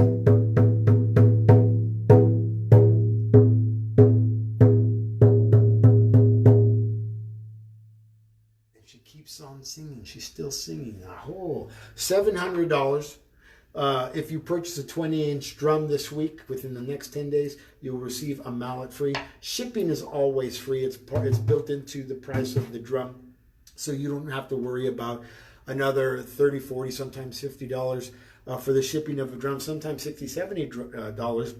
On singing. She's still singing. $700. If you purchase a 20-inch drum this week, within the next 10 days, you'll receive a mallet free. Shipping is always free. It's built into the price of the drum, so you don't have to worry about another $30, $40, sometimes $50 for the shipping of a drum, sometimes $60, $70,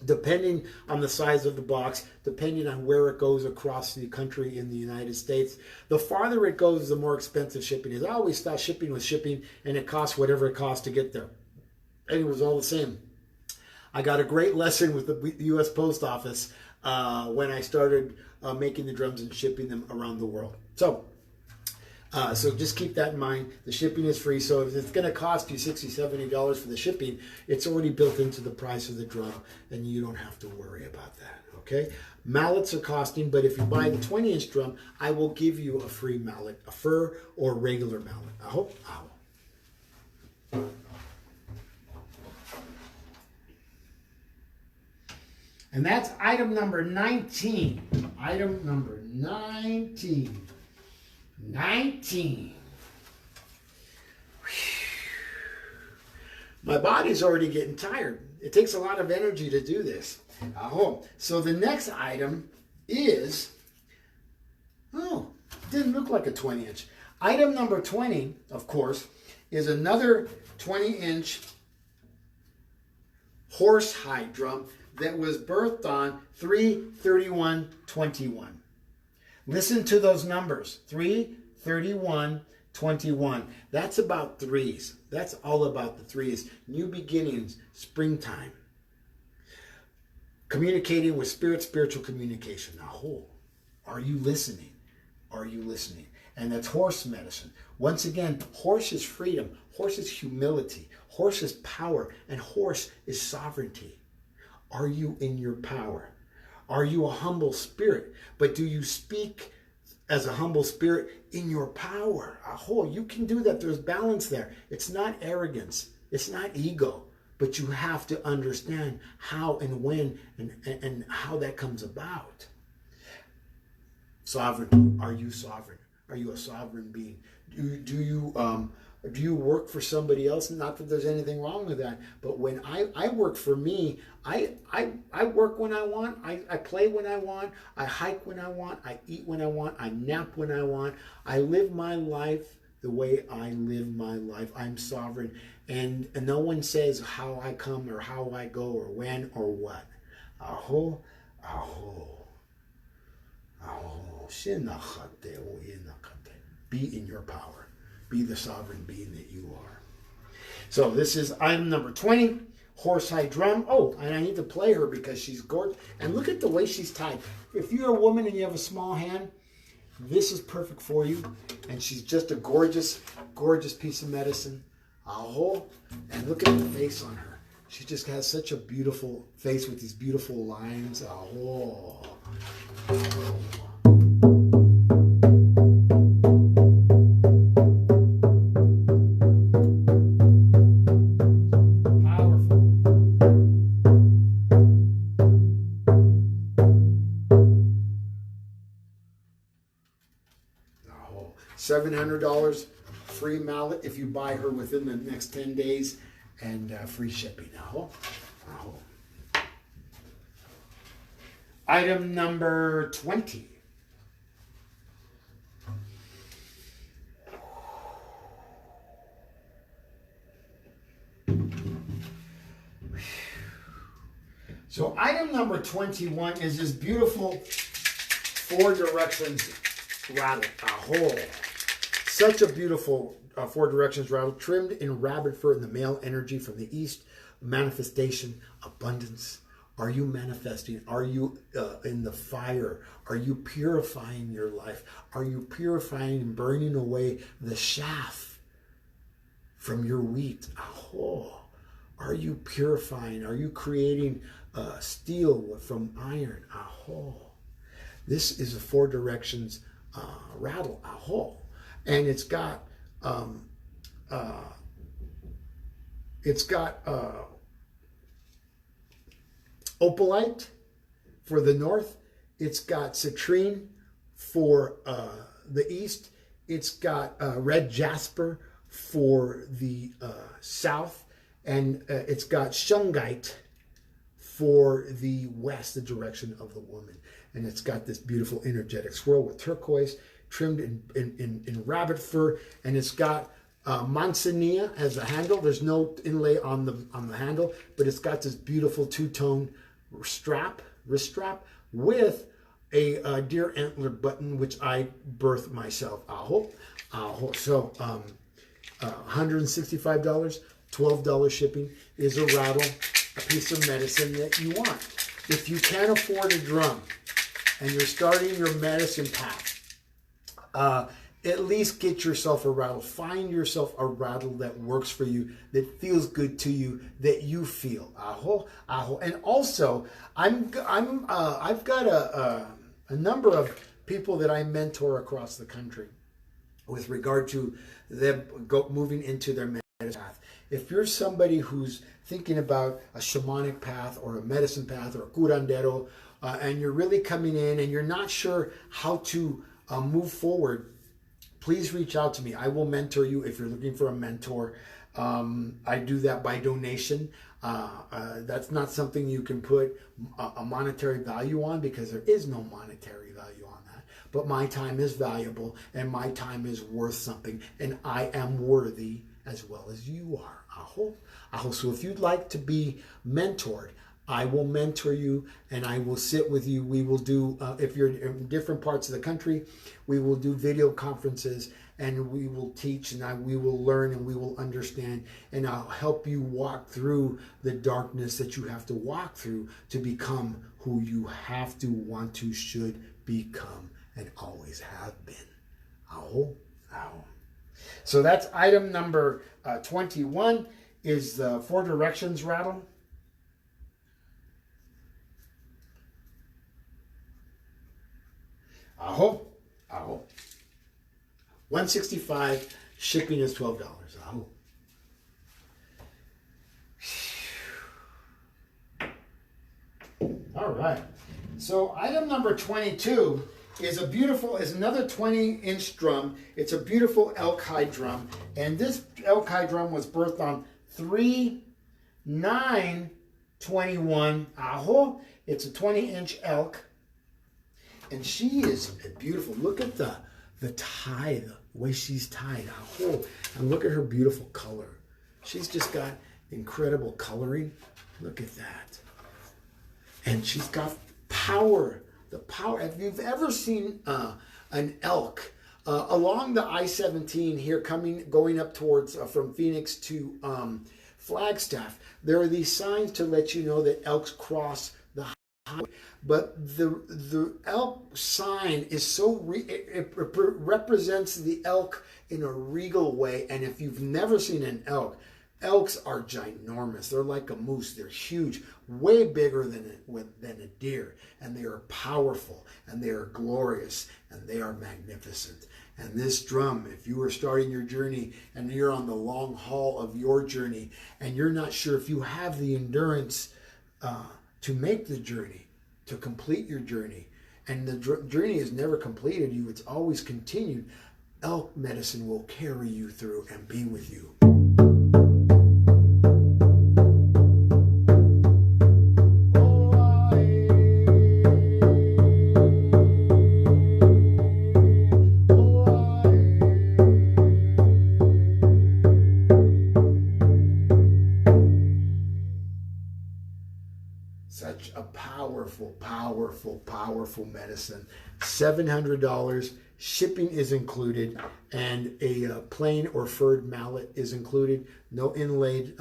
depending on the size of the box, depending on where it goes across the country in the United States. The farther it goes, the more expensive shipping is. I always thought shipping was shipping, and it costs whatever it costs to get there. And it was all the same. I got a great lesson with the U.S. Post Office when I started making the drums and shipping them around the world. So just keep that in mind. The shipping is free, so if it's going to cost you $60, $70 for the shipping, it's already built into the price of the drum, and you don't have to worry about that, okay? Mallets are costing, but if you buy the 20-inch drum, I will give you a free mallet, a fur or regular mallet. I hope. And that's item number 19. Item number 19. 19. My body's already getting tired. It takes a lot of energy to do this. So the next item is, didn't look like a 20-inch. Item number 20, of course, is another 20-inch horsehide drum that was birthed on 3/31/21. Listen to those numbers, 3/31/21. That's about threes. That's all about the threes. New beginnings, springtime. Communicating with spirit, spiritual communication. Now, are you listening? Are you listening? And that's horse medicine. Once again, horse is freedom. Horse is humility. Horse is power. And horse is sovereignty. Are you in your power? Are you a humble spirit? But do you speak as a humble spirit in your power? You can do that. There's balance there. It's not arrogance. It's not ego. But you have to understand how and when and how that comes about. Sovereignty. Are you sovereign? Are you a sovereign being? Do you work for somebody else? Not that there's anything wrong with that, but when I work for me, I work when I want, I play when I want, I hike when I want, I eat when I want, I nap when I want, I live my life the way I live my life. I'm sovereign, and no one says how I come or how I go or when or what. Be in your power. Be the sovereign being that you are. So this is item number 20, horsehide drum. And I need to play her because she's gorgeous. And look at the way she's tied. If you're a woman and you have a small hand, this is perfect for you. And she's just a gorgeous, gorgeous piece of medicine. And look at the face on her. She just has such a beautiful face with these beautiful lines. $700 free mallet if you buy her within the next 10 days and free shipping. Item number 20. So item number 21 is this beautiful 4 directions rattle. Such a beautiful 4 directions rattle, trimmed in rabbit fur in the male energy from the east. Manifestation, abundance. Are you manifesting? Are you in the fire? Are you purifying your life? Are you purifying and burning away the chaff from your wheat? Are you purifying? Are you creating steel from iron? This is a 4 directions rattle. And it's got opalite for the north. It's got citrine for the east. It's got red jasper for the south, and it's got shungite for the west, the direction of the woman. And it's got this beautiful energetic swirl with turquoise, trimmed in rabbit fur, and it's got Manzanilla has a handle. There's no inlay on the handle, but it's got this beautiful two-tone wrist strap with a deer antler button, which I birthed myself. So $165, $12 shipping is a rattle, a piece of medicine that you want. If you can't afford a drum and you're starting your medicine path, at least get yourself a rattle. Find yourself a rattle that works for you, that feels good to you, that you feel. And also, I've got a number of people that I mentor across the country with regard to them moving into their medicine path. If you're somebody who's thinking about a shamanic path or a medicine path or a curandero, and you're really coming in and you're not sure how to move forward, please reach out to me. I will mentor you if you're looking for a mentor. I do that by donation. That's not something you can put a monetary value on, because there is no monetary value on that. But my time is valuable and my time is worth something, and I am worthy as well as you are. So if you'd like to be mentored, I will mentor you and I will sit with you. We will do, if you're in different parts of the country, we will do video conferences and we will teach and we will learn and we will understand, and I'll help you walk through the darkness that you have to walk through to become who you have to, want to, should become, and always have been. So that's item number 21 is the 4 Directions rattle. $165, shipping is $12. All right. So item number 22 is another 20-inch drum. It's a beautiful elk hide drum, and this elk hide drum was birthed on 3/9/21. It's a 20-inch elk. And she is beautiful. Look at the tie, the way she's tied. And look at her beautiful color. She's just got incredible coloring. Look at that. And she's got power. The power. If you've ever seen an elk along the I-17 here, going up towards from Phoenix to Flagstaff, there are these signs to let you know that elks cross the highway. But the elk sign is it represents the elk in a regal way. And if you've never seen an elk, elks are ginormous. They're like a moose. They're huge, way bigger than a deer. And they are powerful, and they are glorious, and they are magnificent. And this drum, if you are starting your journey and you're on the long haul of your journey, and you're not sure if you have the endurance to make the journey, to complete your journey, and the journey is never completed, it's always continued, elk medicine will carry you through and be with you. Such a powerful medicine. $700. Shipping is included, and a plain or furred mallet is included. No inlaid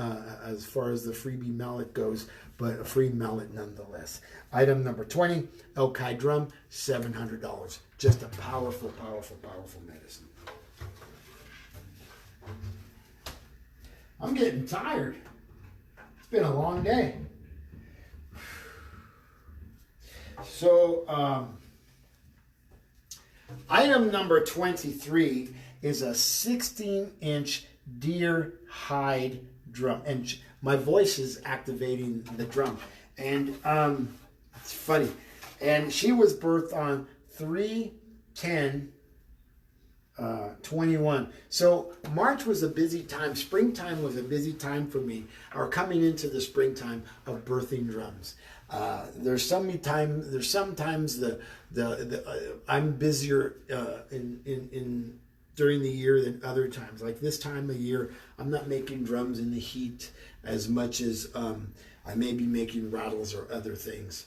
as far as the freebie mallet goes, but a free mallet nonetheless. Item number 20, elk hide drum, $700. Just a powerful medicine. I'm getting tired. It's been a long day. So, item number 23 is a 16-inch deer hide drum. And my voice is activating the drum. And it's funny. And she was birthed on 3/10/21. So March was a busy time. Springtime was a busy time for me, or coming into the springtime of birthing drums. There's sometimes I'm busier in during the year than other times. Like this time of year, I'm not making drums in the heat as much as I may be making rattles or other things.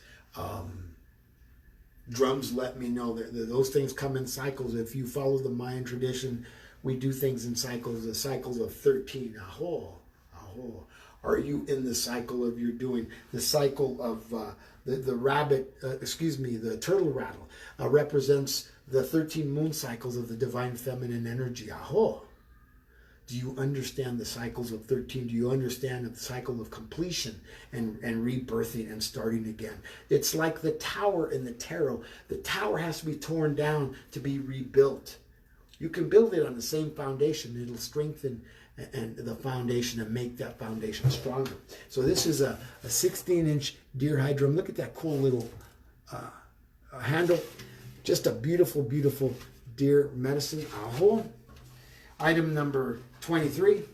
Drums let me know that those things come in cycles. If you follow the Mayan tradition, we do things in cycles, the cycles of 13. Aho, aho. Are you in the cycle of your doing? The cycle of the rabbit, the turtle rattle represents the 13 moon cycles of the divine feminine energy. Aho. Do you understand the cycles of 13? Do you understand the cycle of completion and rebirthing and starting again? It's like the tower in the tarot. The tower has to be torn down to be rebuilt. You can build it on the same foundation. It'll strengthen and the foundation and make that foundation stronger. So this is a 16-inch deer hide drum. Look at that cool little handle. Just a beautiful, beautiful deer medicine. Aho. Item number 23.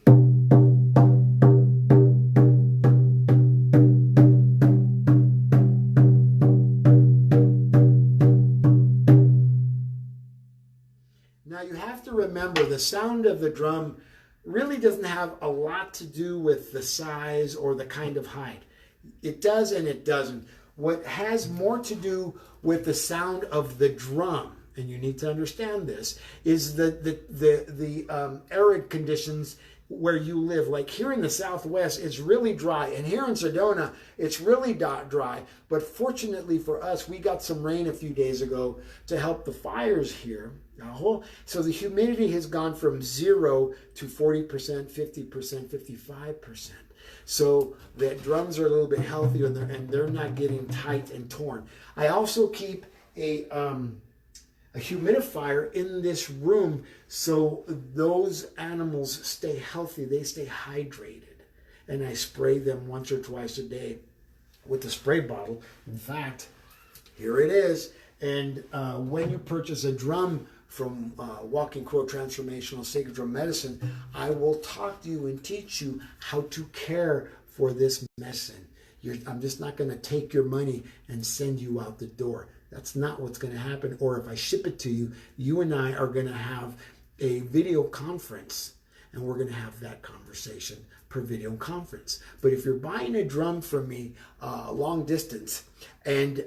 Now you have to remember the sound of the drum really doesn't have a lot to do with the size or the kind of hide. It does and it doesn't. What has more to do with the sound of the drum, and you need to understand this, is the arid conditions where you live. Like here in the Southwest, it's really dry. And here in Sedona, it's really dry. But fortunately for us, we got some rain a few days ago to help the fires here. So the humidity has gone from 0 to 40%, 50%, 55%. So the drums are a little bit healthier and they're not getting tight and torn. I also keep a humidifier in this room so those animals stay healthy, they stay hydrated. And I spray them once or twice a day with the spray bottle. In fact, here it is. And when you purchase a drum from Walking Crow Transformational Sacred Drum Medicine, I will talk to you and teach you how to care for this medicine. I'm just not going to take your money and send you out the door. That's not what's going to happen. Or if I ship it to you, you and I are going to have a video conference, and we're going to have that conversation per video conference. But if you're buying a drum from me long distance and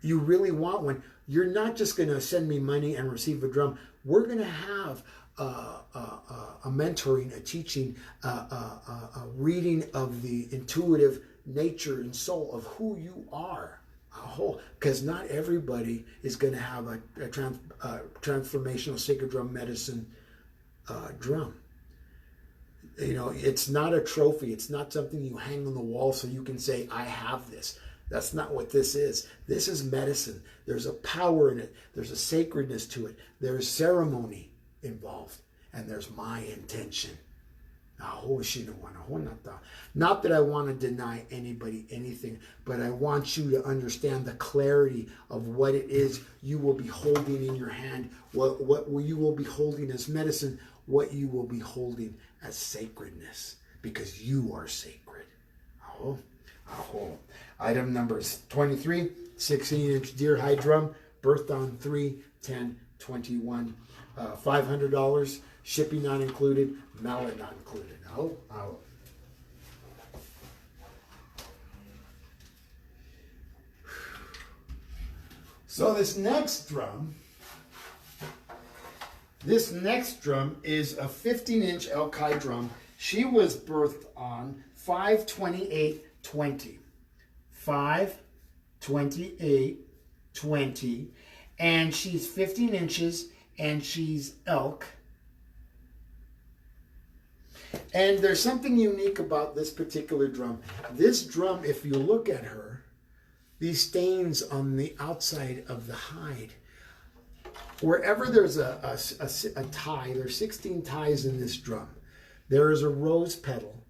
you really want one, you're not just going to send me money and receive a drum. We're going to have a mentoring, a teaching, a reading of the intuitive nature and soul of who you are. Because not everybody is going to have a transformational sacred drum medicine drum. You know, it's not a trophy. It's not something you hang on the wall so you can say, I have this. That's not what this is. This is medicine. There's a power in it. There's a sacredness to it. There's ceremony involved. And there's my intention. Not that I want to deny anybody anything, but I want you to understand the clarity of what it is you will be holding in your hand, what you will be holding as medicine, what you will be holding as sacredness, because you are sacred. Item number 23, 16-inch deer hide drum, birthed on 3/10/21, $500, shipping not included, mallet not included. So this next drum is a 15-inch elk hide drum. She was birthed on 5/28/20. 5/28/20, and she's 15 inches and she's elk. And there's something unique about this particular drum. This drum, if you look at her, these stains on the outside of the hide, wherever there's a tie, there's 16 ties in this drum. There is a rose petal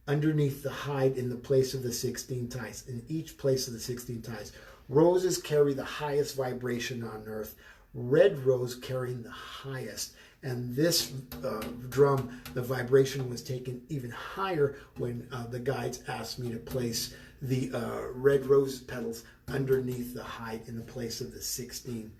underneath the hide in the place of the 16 ties, in each place of the 16 ties. Roses carry the highest vibration on earth. Red rose carrying the highest. And this drum, the vibration was taken even higher when the guides asked me to place the red rose petals underneath the hide in the place of the 16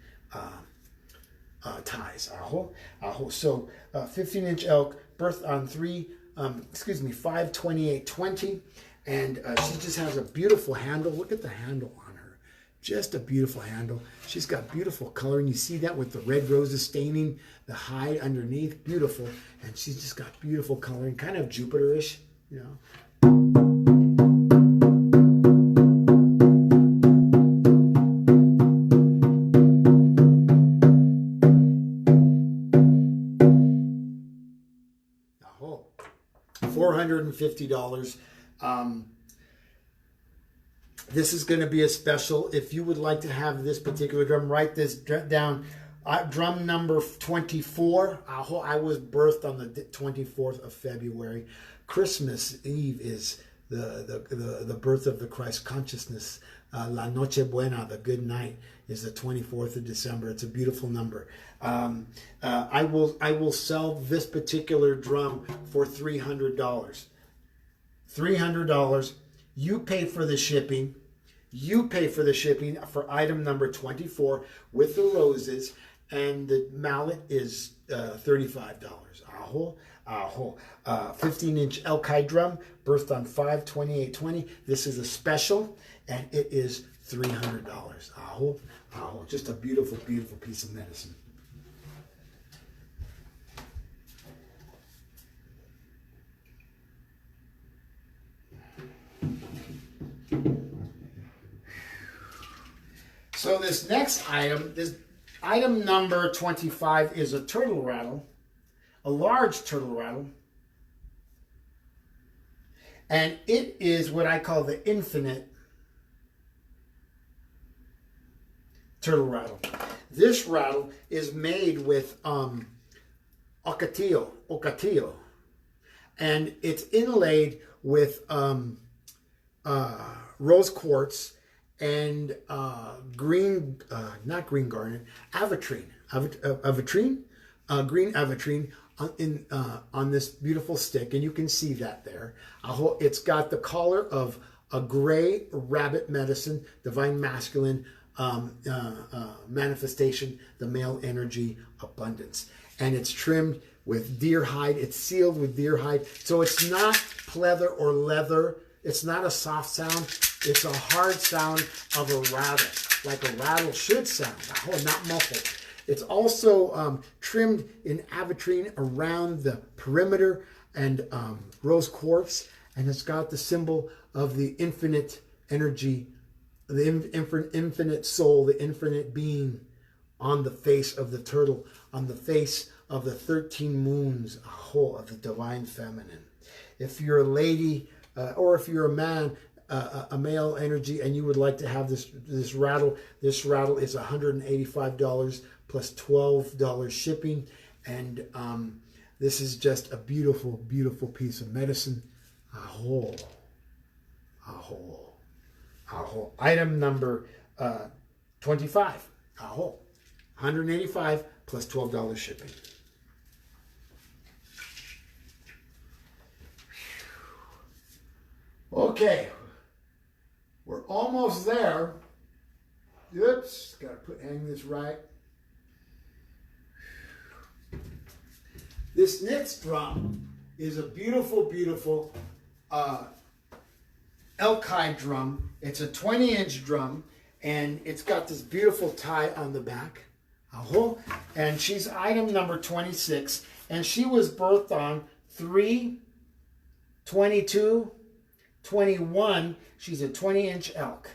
ties. Aho, aho. So 15-inch elk, birthed on 5/28/20, and she just has a beautiful handle. Look at the handle on her, just a beautiful handle. She's got beautiful color, and you see that with the red roses staining the hide underneath, beautiful. And she's just got beautiful coloring, kind of Jupiter-ish, you know. $450. This is going to be a special. If you would like to have this particular drum, write this down. Drum number 24. I was birthed on the 24th of February. Christmas Eve is the birth of the Christ consciousness. La Noche Buena, the good night, is the 24th of December. It's a beautiful number. I will sell this particular drum for $300. $300. You pay for the shipping. You pay for the shipping for item number 24 with the roses, and the mallet is $35. Aho, aho. 15-inch elk hide drum, birthed on 5/28/20. This is a special, and it is $300. Aho, aho. Just a beautiful, beautiful piece of medicine. So this next item, this item number 25, is a turtle rattle, a large turtle rattle. And it is what I call the infinite turtle rattle. This rattle is made with ocotillo, and it's inlaid with rose quartz and green garnet, green avitrine on this beautiful stick, and you can see that there. It's got the collar of a gray rabbit medicine, divine masculine manifestation, the male energy abundance, and it's trimmed with deer hide. It's sealed with deer hide, so it's not pleather or leather. It's not a soft sound. It's a hard sound of a rattle, like a rattle should sound. Not muffled. It's also trimmed in avitrine around the perimeter and rose quartz, and it's got the symbol of the infinite energy, the infinite soul, the infinite being on the face of the turtle, on the face of the 13 moons of the divine feminine. If you're a lady or if you're a man, a male energy, and you would like to have this rattle is $185 plus $12 shipping, and this is just a beautiful, beautiful piece of medicine. Aho, aho, aho. Item number 25. Aho, $185 plus $12 shipping. Okay, we're almost there. Oops, gotta hang this right. This next drum is a beautiful, beautiful elk hide drum. It's a 20-inch drum, and it's got this beautiful tie on the back. And she's item number 26, and she was birthed on 3/22/21. She's a 20-inch elk.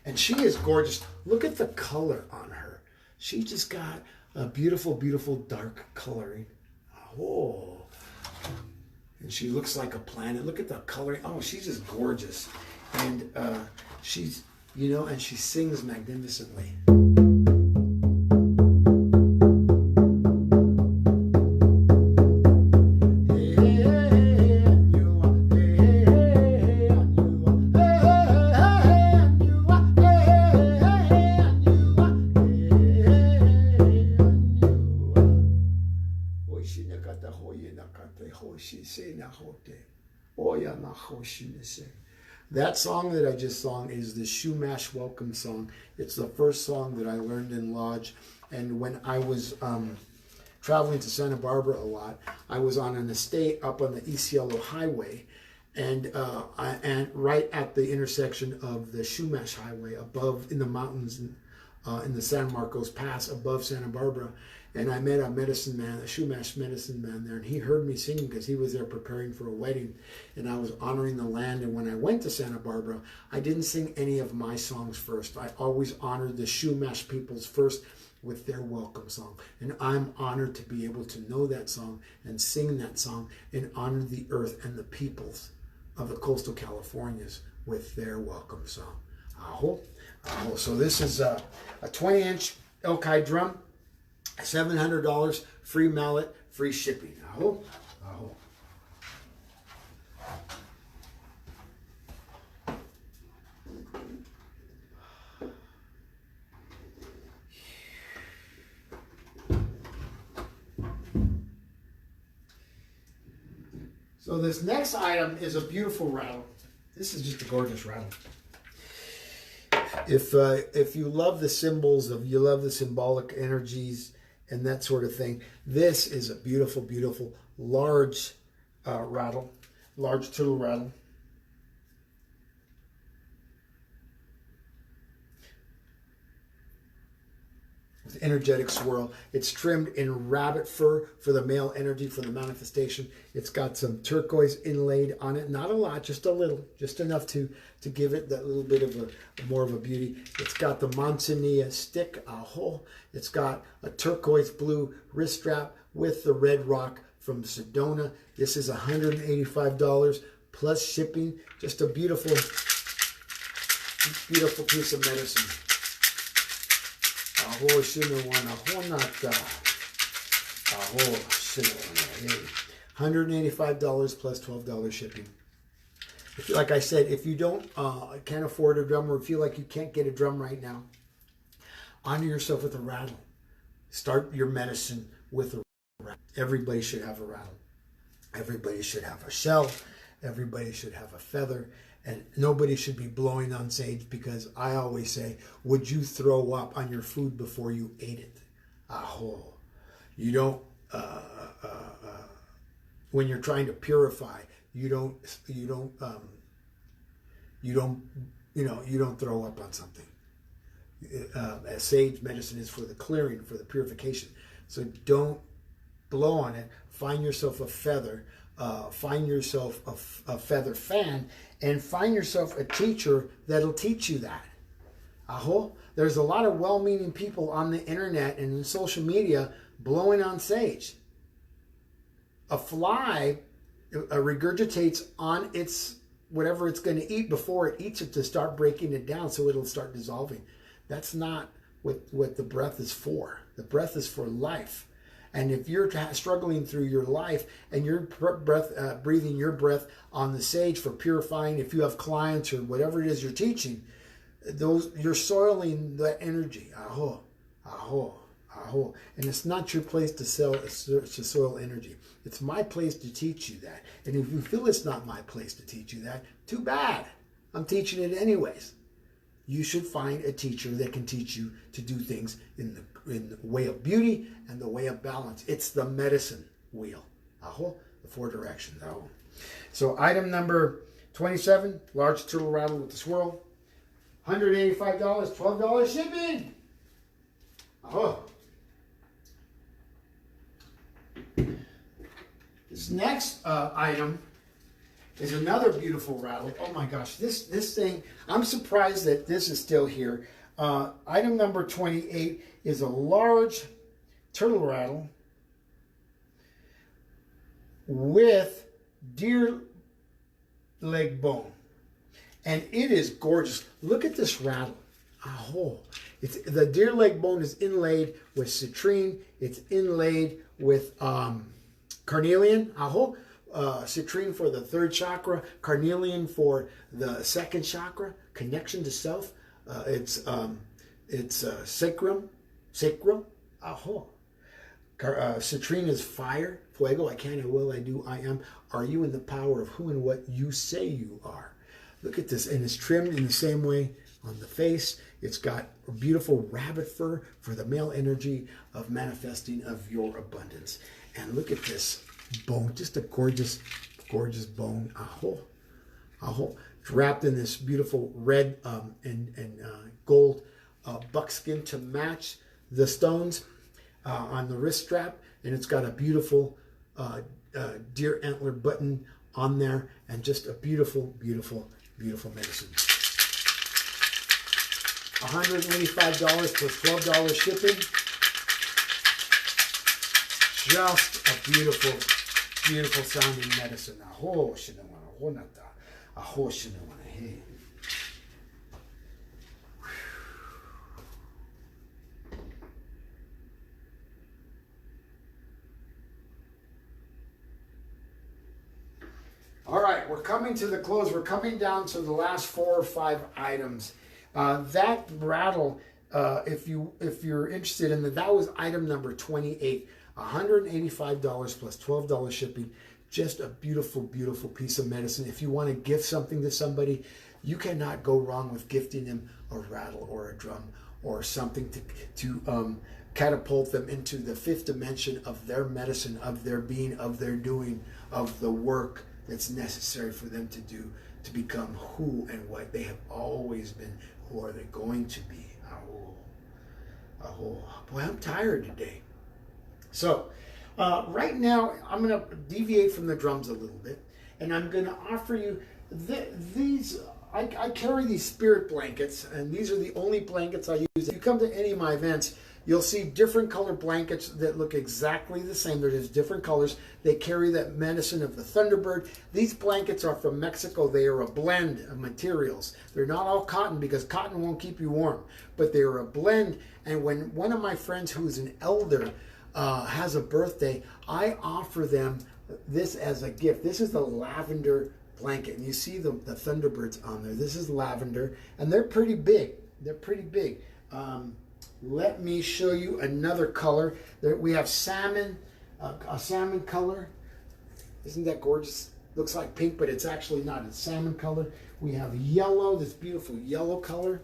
And she is gorgeous. Look at the color on her. She just got a beautiful, beautiful dark coloring. And she looks like a planet. Look at the coloring. Oh, she's just gorgeous. And she's, and she sings magnificently. That song that I just sung is the Shumash Welcome Song. It's the first song that I learned in Lodge. And when I was traveling to Santa Barbara a lot, I was on an estate up on the East Yellow Highway, and right at the intersection of the Shumash Highway, above in the mountains in the San Marcos Pass above Santa Barbara. And I met a medicine man, a Shumash medicine man there, and he heard me singing because he was there preparing for a wedding, and I was honoring the land. And when I went to Santa Barbara, I didn't sing any of my songs first. I always honored the Shumash peoples first with their welcome song. And I'm honored to be able to know that song and sing that song and honor the earth and the peoples of the coastal Californias with their welcome song. Aho, aho. So this is a 20-inch Elkai drum, $700, free mallet, free shipping. Aho, aho. So this next item is a beautiful rattle. This is just a gorgeous rattle. If you love the symbols you love the symbolic energies and that sort of thing, this is a beautiful, beautiful, large rattle, large turtle rattle. With energetic swirl. It's trimmed in rabbit fur for the male energy, for the manifestation. It's got some turquoise inlaid on it. Not a lot, just a little, just enough to give it that little bit of more of a beauty. It's got the manzanilla stick, aho. It's got a turquoise blue wrist strap with the red rock from Sedona. This is $185 plus shipping. Just a beautiful, beautiful piece of medicine. Aho shinawana honata. Aho shinawana. $185 plus $12 shipping. Like I said, if you can't afford a drum or feel like you can't get a drum right now, honor yourself with a rattle. Start your medicine with a rattle. Everybody should have a rattle. Everybody should have a shell. Everybody should have a feather. And nobody should be blowing on sage, because I always say, would you throw up on your food before you ate it? Aho. You don't, when you're trying to purify, you don't throw up on something. Sage medicine is for the clearing, for the purification. So don't blow on it. Find yourself a feather. Find yourself a feather fan, and find yourself a teacher that'll teach you that. Aho. There's a lot of well-meaning people on the internet and in social media blowing on sage. A fly regurgitates on its whatever it's going to eat before it eats it to start breaking it down so it'll start dissolving. That's not what the breath is for. The breath is for life. And if you're struggling through your life and you're breathing your breath on the sage for purifying, if you have clients or whatever it is you're teaching, you're soiling that energy. Aho, aho, aho. And it's not your place to soil energy. It's my place to teach you that. And if you feel it's not my place to teach you that, too bad. I'm teaching it anyways. You should find a teacher that can teach you to do things in the way of beauty and the way of balance. It's the medicine wheel. Aho, the 4 directions. Aho. So item number 27, large turtle rattle with the swirl. $185, $12 shipping. Aho. This next item is another beautiful rattle. Oh my gosh, this thing, I'm surprised that this is still here. Item number 28 is a large turtle rattle with deer leg bone. And it is gorgeous. Look at this rattle. Oh, the deer leg bone is inlaid with citrine. It's inlaid with carnelian. Aho. Citrine for the 3rd chakra, carnelian for the 2nd chakra, connection to self. It's sacrum, aho. Citrine is fire, fuego. I can, I will, I do, I am. Are you in the power of who and what you say you are? Look at this, and it's trimmed in the same way on the face. It's got a beautiful rabbit fur for the male energy of manifesting of your abundance. And look at this bone, just a gorgeous, gorgeous bone. Aho, aho. It's wrapped in this beautiful red and gold buckskin to match the stones on the wrist strap, and it's got a beautiful deer antler button on there, and just a beautiful, beautiful, beautiful medicine. $185 plus $12 shipping. Just a beautiful, beautiful sounding medicine. Aho, shinawana, honata. Aho, shinawana, hey. All right, we're coming to the close. We're coming down to the last 4 or 5 items. That rattle, if you're interested in that was item number 28. $185 plus $12 shipping. Just a beautiful, beautiful piece of medicine. If you want to gift something to somebody, you cannot go wrong with gifting them a rattle or a drum or something to catapult them into the 5th dimension of their medicine, of their being, of their doing, of the work that's necessary for them to do to become who and what they have always been. Who are they going to be? Oh, boy, I'm tired today. So right now, I'm going to deviate from the drums a little bit, and I'm going to offer you these. I carry these spirit blankets, and these are the only blankets I use. If you come to any of my events, you'll see different color blankets that look exactly the same. They're just different colors. They carry that medicine of the Thunderbird. These blankets are from Mexico. They are a blend of materials. They're not all cotton because cotton won't keep you warm, but they are a blend. And when one of my friends who's an elder has a birthday, I offer them this as a gift. This is the lavender blanket, and you see the Thunderbirds on there. This is lavender, and they're pretty big. They're pretty big. Let me show you another color. There, we have salmon, a salmon color. Isn't that gorgeous? Looks like pink, but it's actually not. It's salmon color. We have yellow, this beautiful yellow color.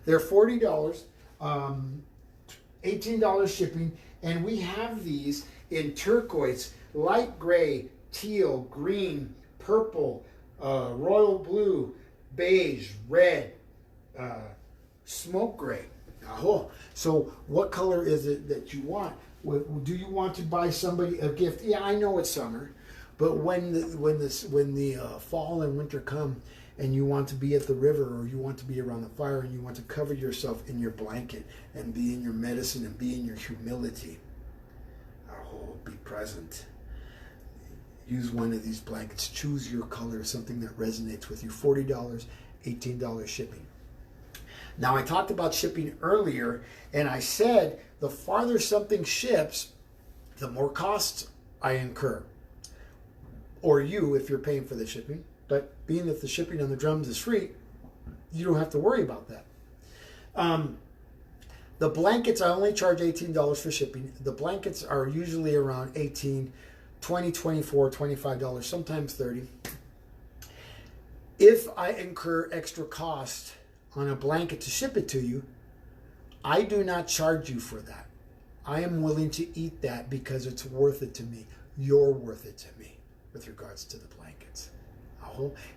They're $40, $18 shipping, and we have these in turquoise, light gray, teal, green, purple, royal blue, beige, red, smoke gray. So what color is it that you want? Do you want to buy somebody a gift? Yeah, I know it's summer, but when the fall and winter come, and you want to be at the river, or you want to be around the fire, and you want to cover yourself in your blanket and be in your medicine and be in your humility, be present. Use one of these blankets. Choose your color, something that resonates with you. $40, $18 shipping. Now, I talked about shipping earlier, and I said the farther something ships, the more costs I incur. Or you, if you're paying for the shipping. But being that the shipping on the drums is free, you don't have to worry about that. The blankets, I only charge $18 for shipping. The blankets are usually around $18, $20, $24, $25, sometimes $30. If I incur extra cost on a blanket to ship it to you, I do not charge you for that. I am willing to eat that because it's worth it to me. You're worth it to me with regards to the blankets.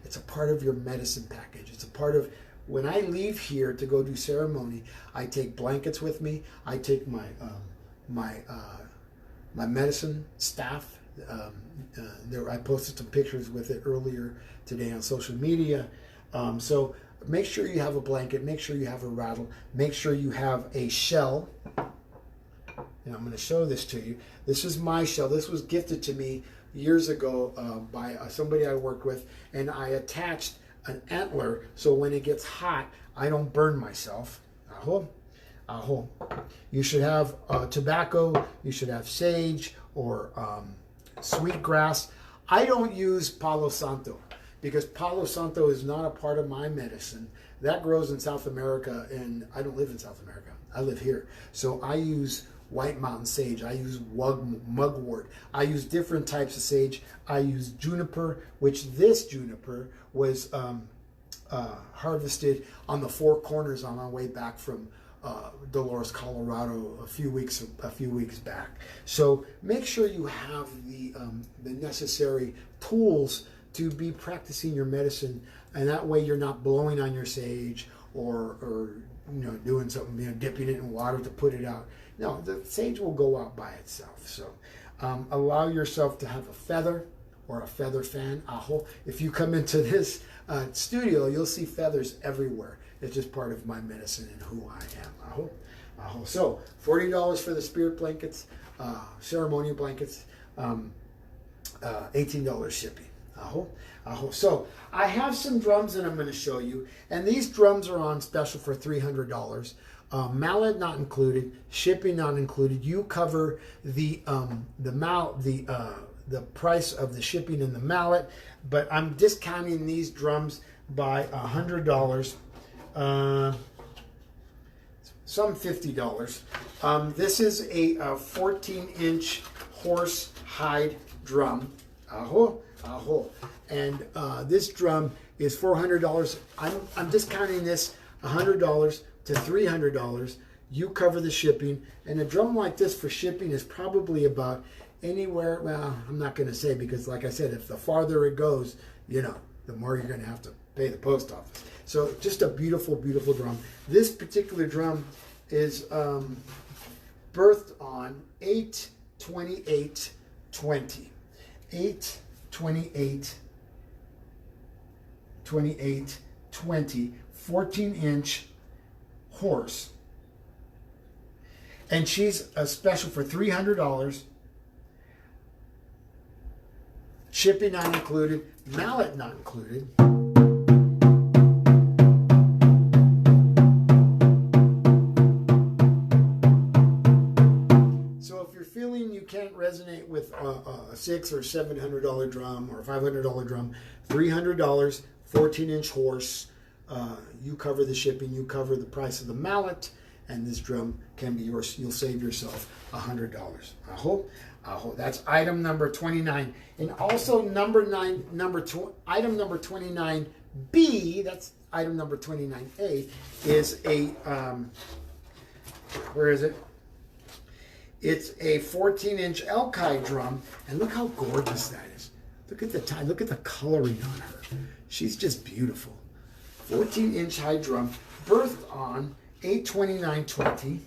It's a part of your medicine package. It's a part of, when I leave here to go do ceremony, I take blankets with me. I take my my medicine staff. I posted some pictures with it earlier today on social media. So make sure you have a blanket. Make sure you have a rattle. Make sure you have a shell. And I'm going to show this to you. This is my shell. This was gifted to me years ago by somebody I worked with, and I attached an antler so when it gets hot, I don't burn myself. You should have tobacco. You should have sage or sweetgrass. I don't use Palo Santo because Palo Santo is not a part of my medicine. That grows in South America, and I don't live in South America. I live here. So I use White Mountain sage. I use mugwort. I use different types of sage. I use juniper, which this juniper was harvested on the Four Corners on my way back from Dolores, Colorado, a few weeks back. So make sure you have the necessary tools to be practicing your medicine, and that way you're not blowing on your sage or doing something, dipping it in water to put it out. No, the sage will go out by itself. So allow yourself to have a feather or a feather fan. If you come into this studio, you'll see feathers everywhere. It's just part of my medicine and who I am. So $40 for the spirit blankets, ceremonial blankets, $18 shipping. So I have some drums that I'm going to show you, and these drums are on special for $300. Mallet not included, shipping not included. You cover the price of the shipping and the mallet, but I'm discounting these drums by $100. Some $50. This is a 14-inch horse hide drum. And this drum is $400. I'm discounting this $100 to $300. You cover the shipping, and a drum like this for shipping is probably about anywhere. Well, I'm not going to say, because like I said, if the farther it goes, the more you're going to have to pay the post office. So just a beautiful, beautiful drum. This particular drum is birthed on 8/28/20. 8/28/20, 14-inch horse. And she's a special for $300. Shipping not included, mallet not included. So if you're feeling you can't resonate with a $600 or $700 drum or a $500 drum, $300, 14-inch horse. You cover the shipping, you cover the price of the mallet, and this drum can be yours. You'll save yourself $100. I hope. That's item number 29. And also item number 29B, that's item number 29A, is a, where is it? It's a 14-inch elk hide drum, and look how gorgeous that is. Look at the time, look at the coloring on her. She's just beautiful. 14-inch hide drum, birthed on 8/29/20.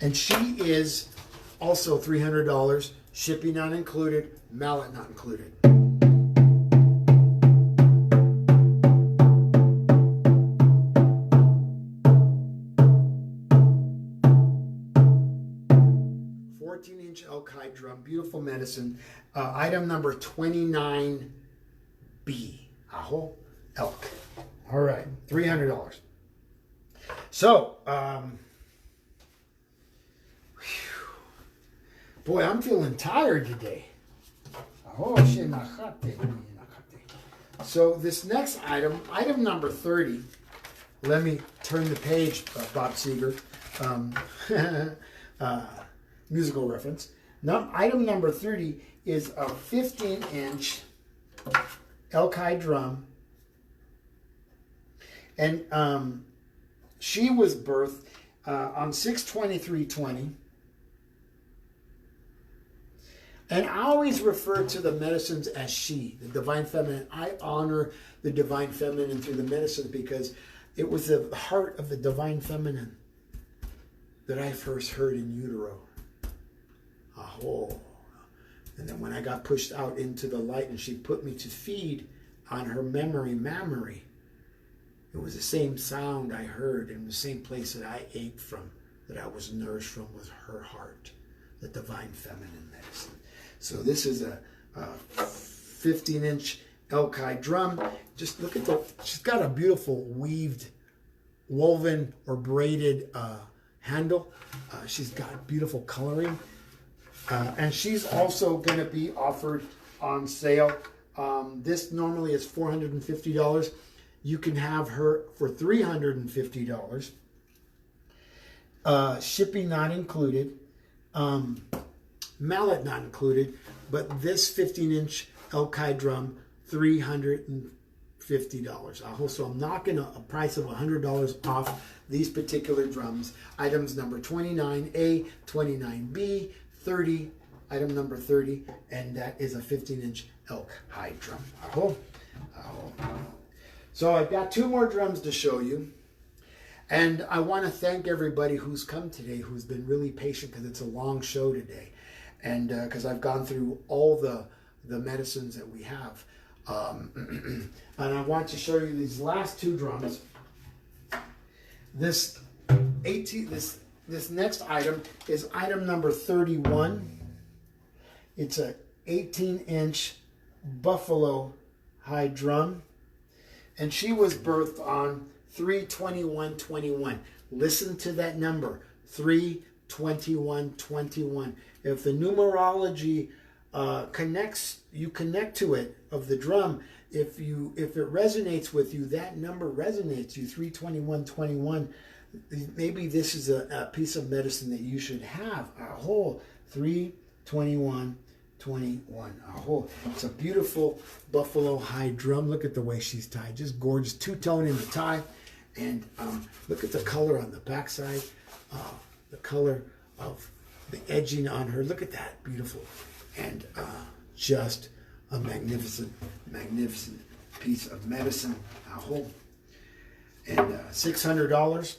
And she is also $300, shipping not included, mallet not included. Elk hide drum, beautiful medicine. Item number 29B. Elk. All right, $300. So, boy, I'm feeling tired today. So this next item, item number 30. Let me turn the page, Bob Seger. Musical reference. Now, item number 30 is a 15-inch elk hide drum. And she was birthed on 6/23/20. And I always refer to the medicines as she, the divine feminine. I honor the divine feminine through the medicines because it was the heart of the divine feminine that I first heard in utero. And then when I got pushed out into the light and she put me to feed on her mammary, it was the same sound I heard and the same place that I ate from, that I was nourished from, was her heart, the divine feminine medicine. So this is a 15-inch elk hide drum. Just look at she's got a beautiful woven or braided handle. She's got beautiful coloring. And she's also going to be offered on sale This normally is $450. You can have her for $350. Shipping not included. Mallet not included. But this 15-inch elk hide drum, $350. So I'm knocking a price of $100 off these particular drums. Items number 29A, 29B, 30, item number 30, and that is a 15-inch elk hide drum. So I've got two more drums to show you. And I want to thank everybody who's come today, who's been really patient, because it's a long show today. And because I've gone through all the medicines that we have. And I want to show you these last two drums. This next item is item number 31. It's a 18-inch buffalo hide drum. And she was birthed on 3/21/21. Listen to that number, 3/21/21. If the numerology connects, you connect to it of the drum. If it resonates with you, that number resonates you. 3/21/21. Maybe this is a piece of medicine that you should have. 3/21/21. It's a beautiful buffalo hide drum. Look at the way she's tied. Just gorgeous. Two-tone in the tie. And look at the color on the backside. The color of the edging on her. Look at that. Beautiful. And just a magnificent, magnificent piece of medicine. And $600.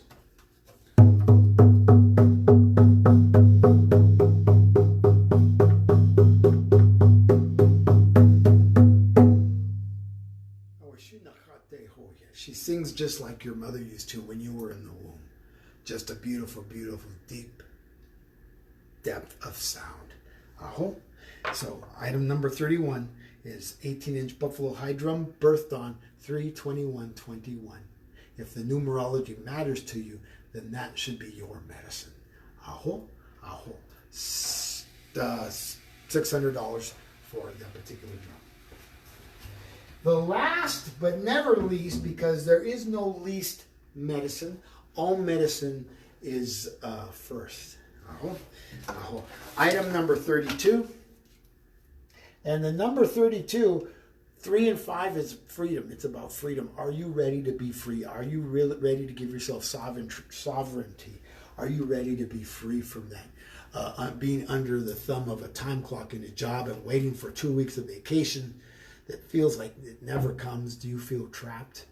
She sings just like your mother used to when you were in the womb. Just a beautiful, beautiful, deep depth of sound. So item number 31 is 18-inch buffalo hide drum, birthed on 3/21/21. If the numerology matters to you, then that should be your medicine. $600 for that particular drum. The last but never least, because there is no least medicine, all medicine is first. Item number 32. And the number 32, 3 and 5 is freedom. It's about freedom. Are you ready to be free? Are you really ready to give yourself sovereignty? Are you ready to be free from that? Being under the thumb of a time clock in a job and waiting for 2 weeks of vacation that feels like it never comes. Do you feel trapped?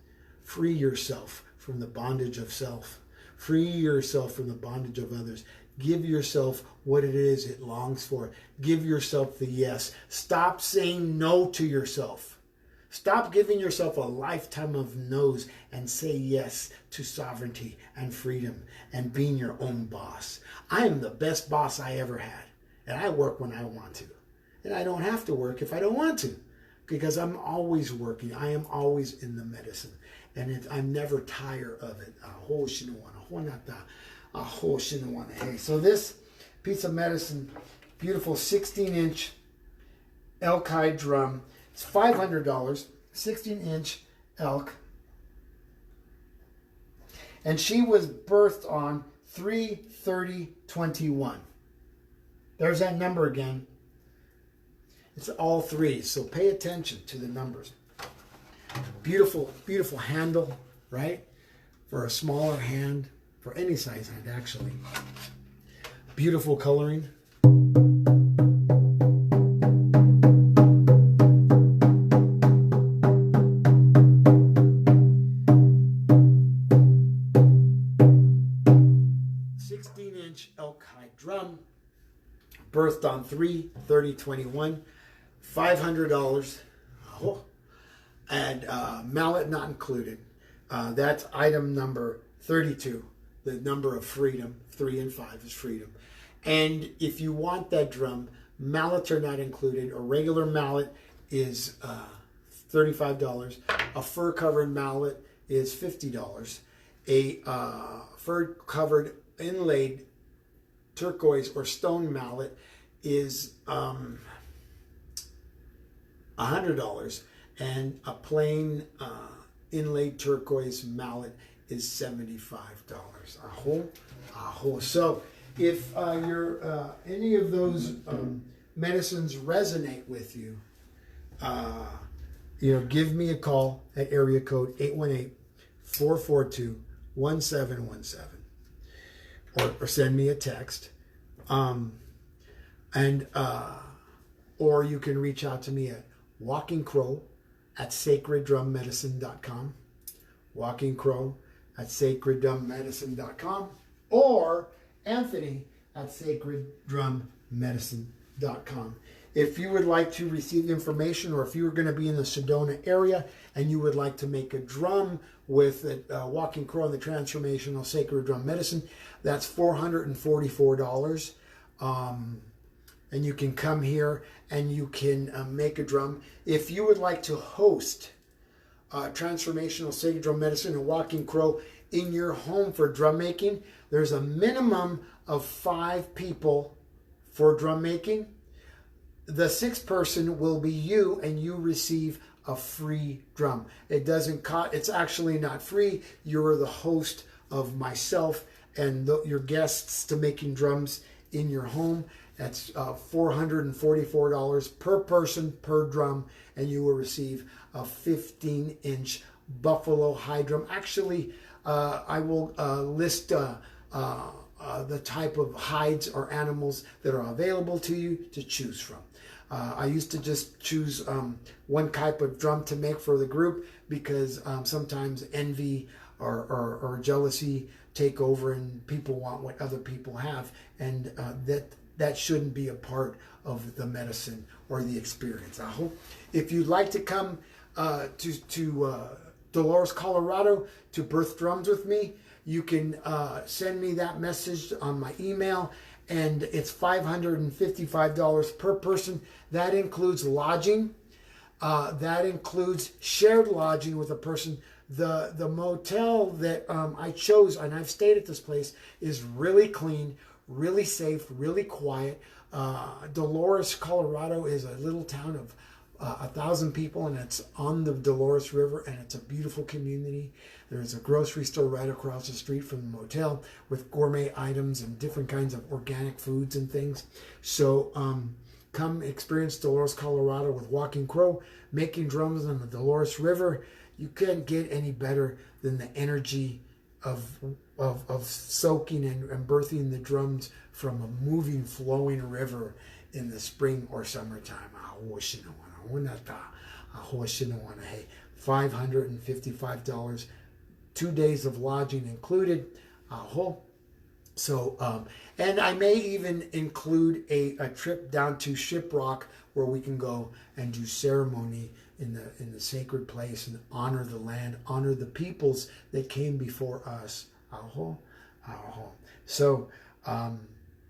Free yourself from the bondage of self. Free yourself from the bondage of others. Give yourself what it is it longs for. Give yourself the yes. Stop saying no to yourself. Stop giving yourself a lifetime of no's and say yes to sovereignty and freedom and being your own boss. I am the best boss I ever had. And I work when I want to. And I don't have to work if I don't want to. Because I'm always working. I am always in the medicine. And I'm never tired of it. So this piece of medicine, beautiful 16-inch elk hide drum. It's $500, 16-inch elk. And she was birthed on 3/30/21. There's that number again. It's all three, so pay attention to the numbers. Beautiful, beautiful handle, right? For a smaller hand, for any size hand, actually. Beautiful coloring. Elk hide drum, birthed on 3/30/21, $500, and mallet not included. That's item number 32. The number of freedom, 3 and 5 is freedom. And if you want that drum, mallets are not included. A regular mallet is $35. A fur covered mallet is $50. A fur covered inlaid turquoise or stone mallet is $100, and a plain inlaid turquoise mallet is $75. Aho. So if any of those medicines resonate with you, give me a call at area code 818-442-1717, or send me a text, or you can reach out to me at walkingcrow at sacreddrummedicine.com, walkingcrow@sacreddrummedicine.com, or Anthony at sacreddrummedicine.com. If you would like to receive information, or if you are going to be in the Sedona area and you would like to make a drum with Walking Crow and the Transformational Sacred Drum Medicine, that's $444. And you can come here and you can make a drum. If you would like to host Transformational Sacred Drum Medicine and Walking Crow in your home for drum making, there's a minimum of 5 people for drum making. The 6th person will be you, and you receive a free drum. It doesn't cost, it's actually not free. You're the host of myself and your guests to making drums in your home. That's $444 per person per drum, and you will receive a 15-inch buffalo high drum. Actually, I will list the type of hides or animals that are available to you to choose from. I used to just choose one type of drum to make for the group, because sometimes envy or jealousy take over and people want what other people have, and that shouldn't be a part of the medicine or the experience. I hope if you'd like to come to Dolores, Colorado to birth drums with me, you can send me that message on my email, and it's $555 per person. That includes lodging. That includes shared lodging with a person. The motel that I chose, and I've stayed at this place, is really clean, really safe, really quiet. Dolores, Colorado is a little town of 1,000 people, and it's on the Dolores River, and it's a beautiful community. There's a grocery store right across the street from the motel with gourmet items and different kinds of organic foods and things. So come experience Dolores, Colorado with Walking Crow, making drums on the Dolores River. You can't get any better than the energy of soaking and birthing the drums from a moving, flowing river in the spring or summertime. Hey, $555, 2 days of lodging included. So, and I may even include a trip down to Shiprock, where we can go and do ceremony in the sacred place and honor the land, honor the peoples that came before us. So,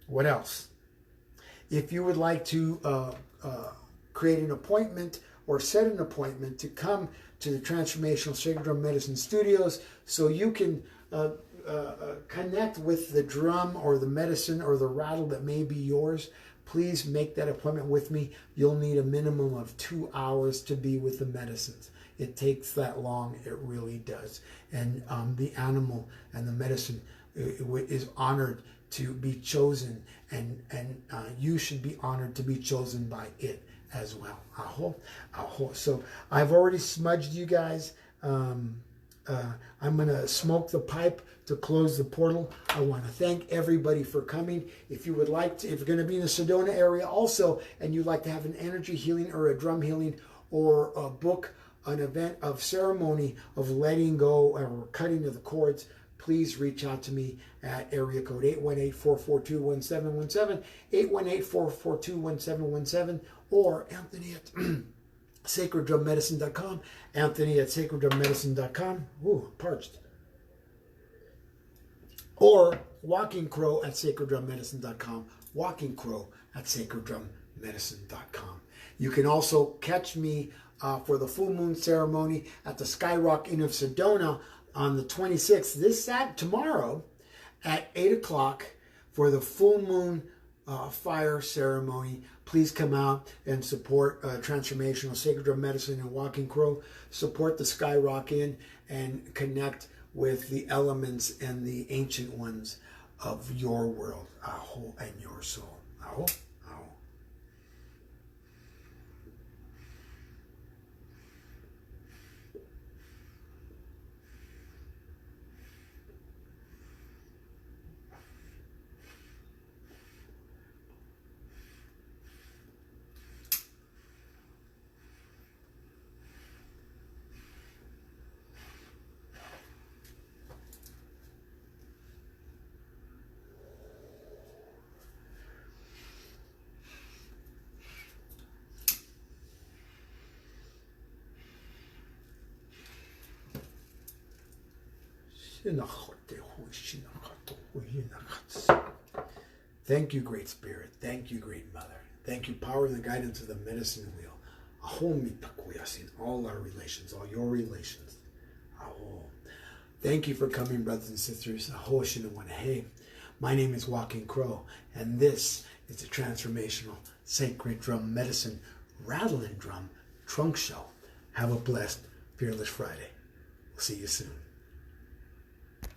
what else? If you would like to create an appointment or set an appointment to come to the Transformational Sacred Drum Medicine Studios, so you can connect with the drum or the medicine or the rattle that may be yours, please make that appointment with me. You'll need a minimum of 2 hours to be with the medicines. It takes that long, it really does. And the animal and the medicine is honored to be chosen, and you should be honored to be chosen by it as well. So I've already smudged you guys. I'm going to smoke the pipe to close the portal. I want to thank everybody for coming. If you would like to, if you're going to be in the Sedona area also, and you'd like to have an energy healing or a drum healing, or book an event of ceremony of letting go or cutting of the cords, please reach out to me at area code 818-442-1717, 818-442-1717, or Anthony at sacreddrummedicine.com, Anthony at sacreddrummedicine.com, ooh, parched, or Walking Crow at sacreddrummedicine.com, Walking Crow at sacreddrummedicine.com. You can also catch me for the full moon ceremony at the Skyrock Inn of Sedona on the 26th, tomorrow at 8 o'clock for the full moon fire ceremony. please come out and support Transformational Sacred Drum Medicine and Walking Crow. Support the Skyrock and connect with the elements and the ancient ones of your world, Aho, and your soul. Aho, Aho. Thank you, Great Spirit. Thank you, Great Mother. Thank you, power and the guidance of the medicine wheel. In all our relations, all your relations. Thank you for coming, brothers and sisters. Hey, my name is Walking Crow, and this is the Transformational Sacred Drum Medicine Rattle and Drum Trunk Show. Have a blessed, fearless Friday. We'll see you soon.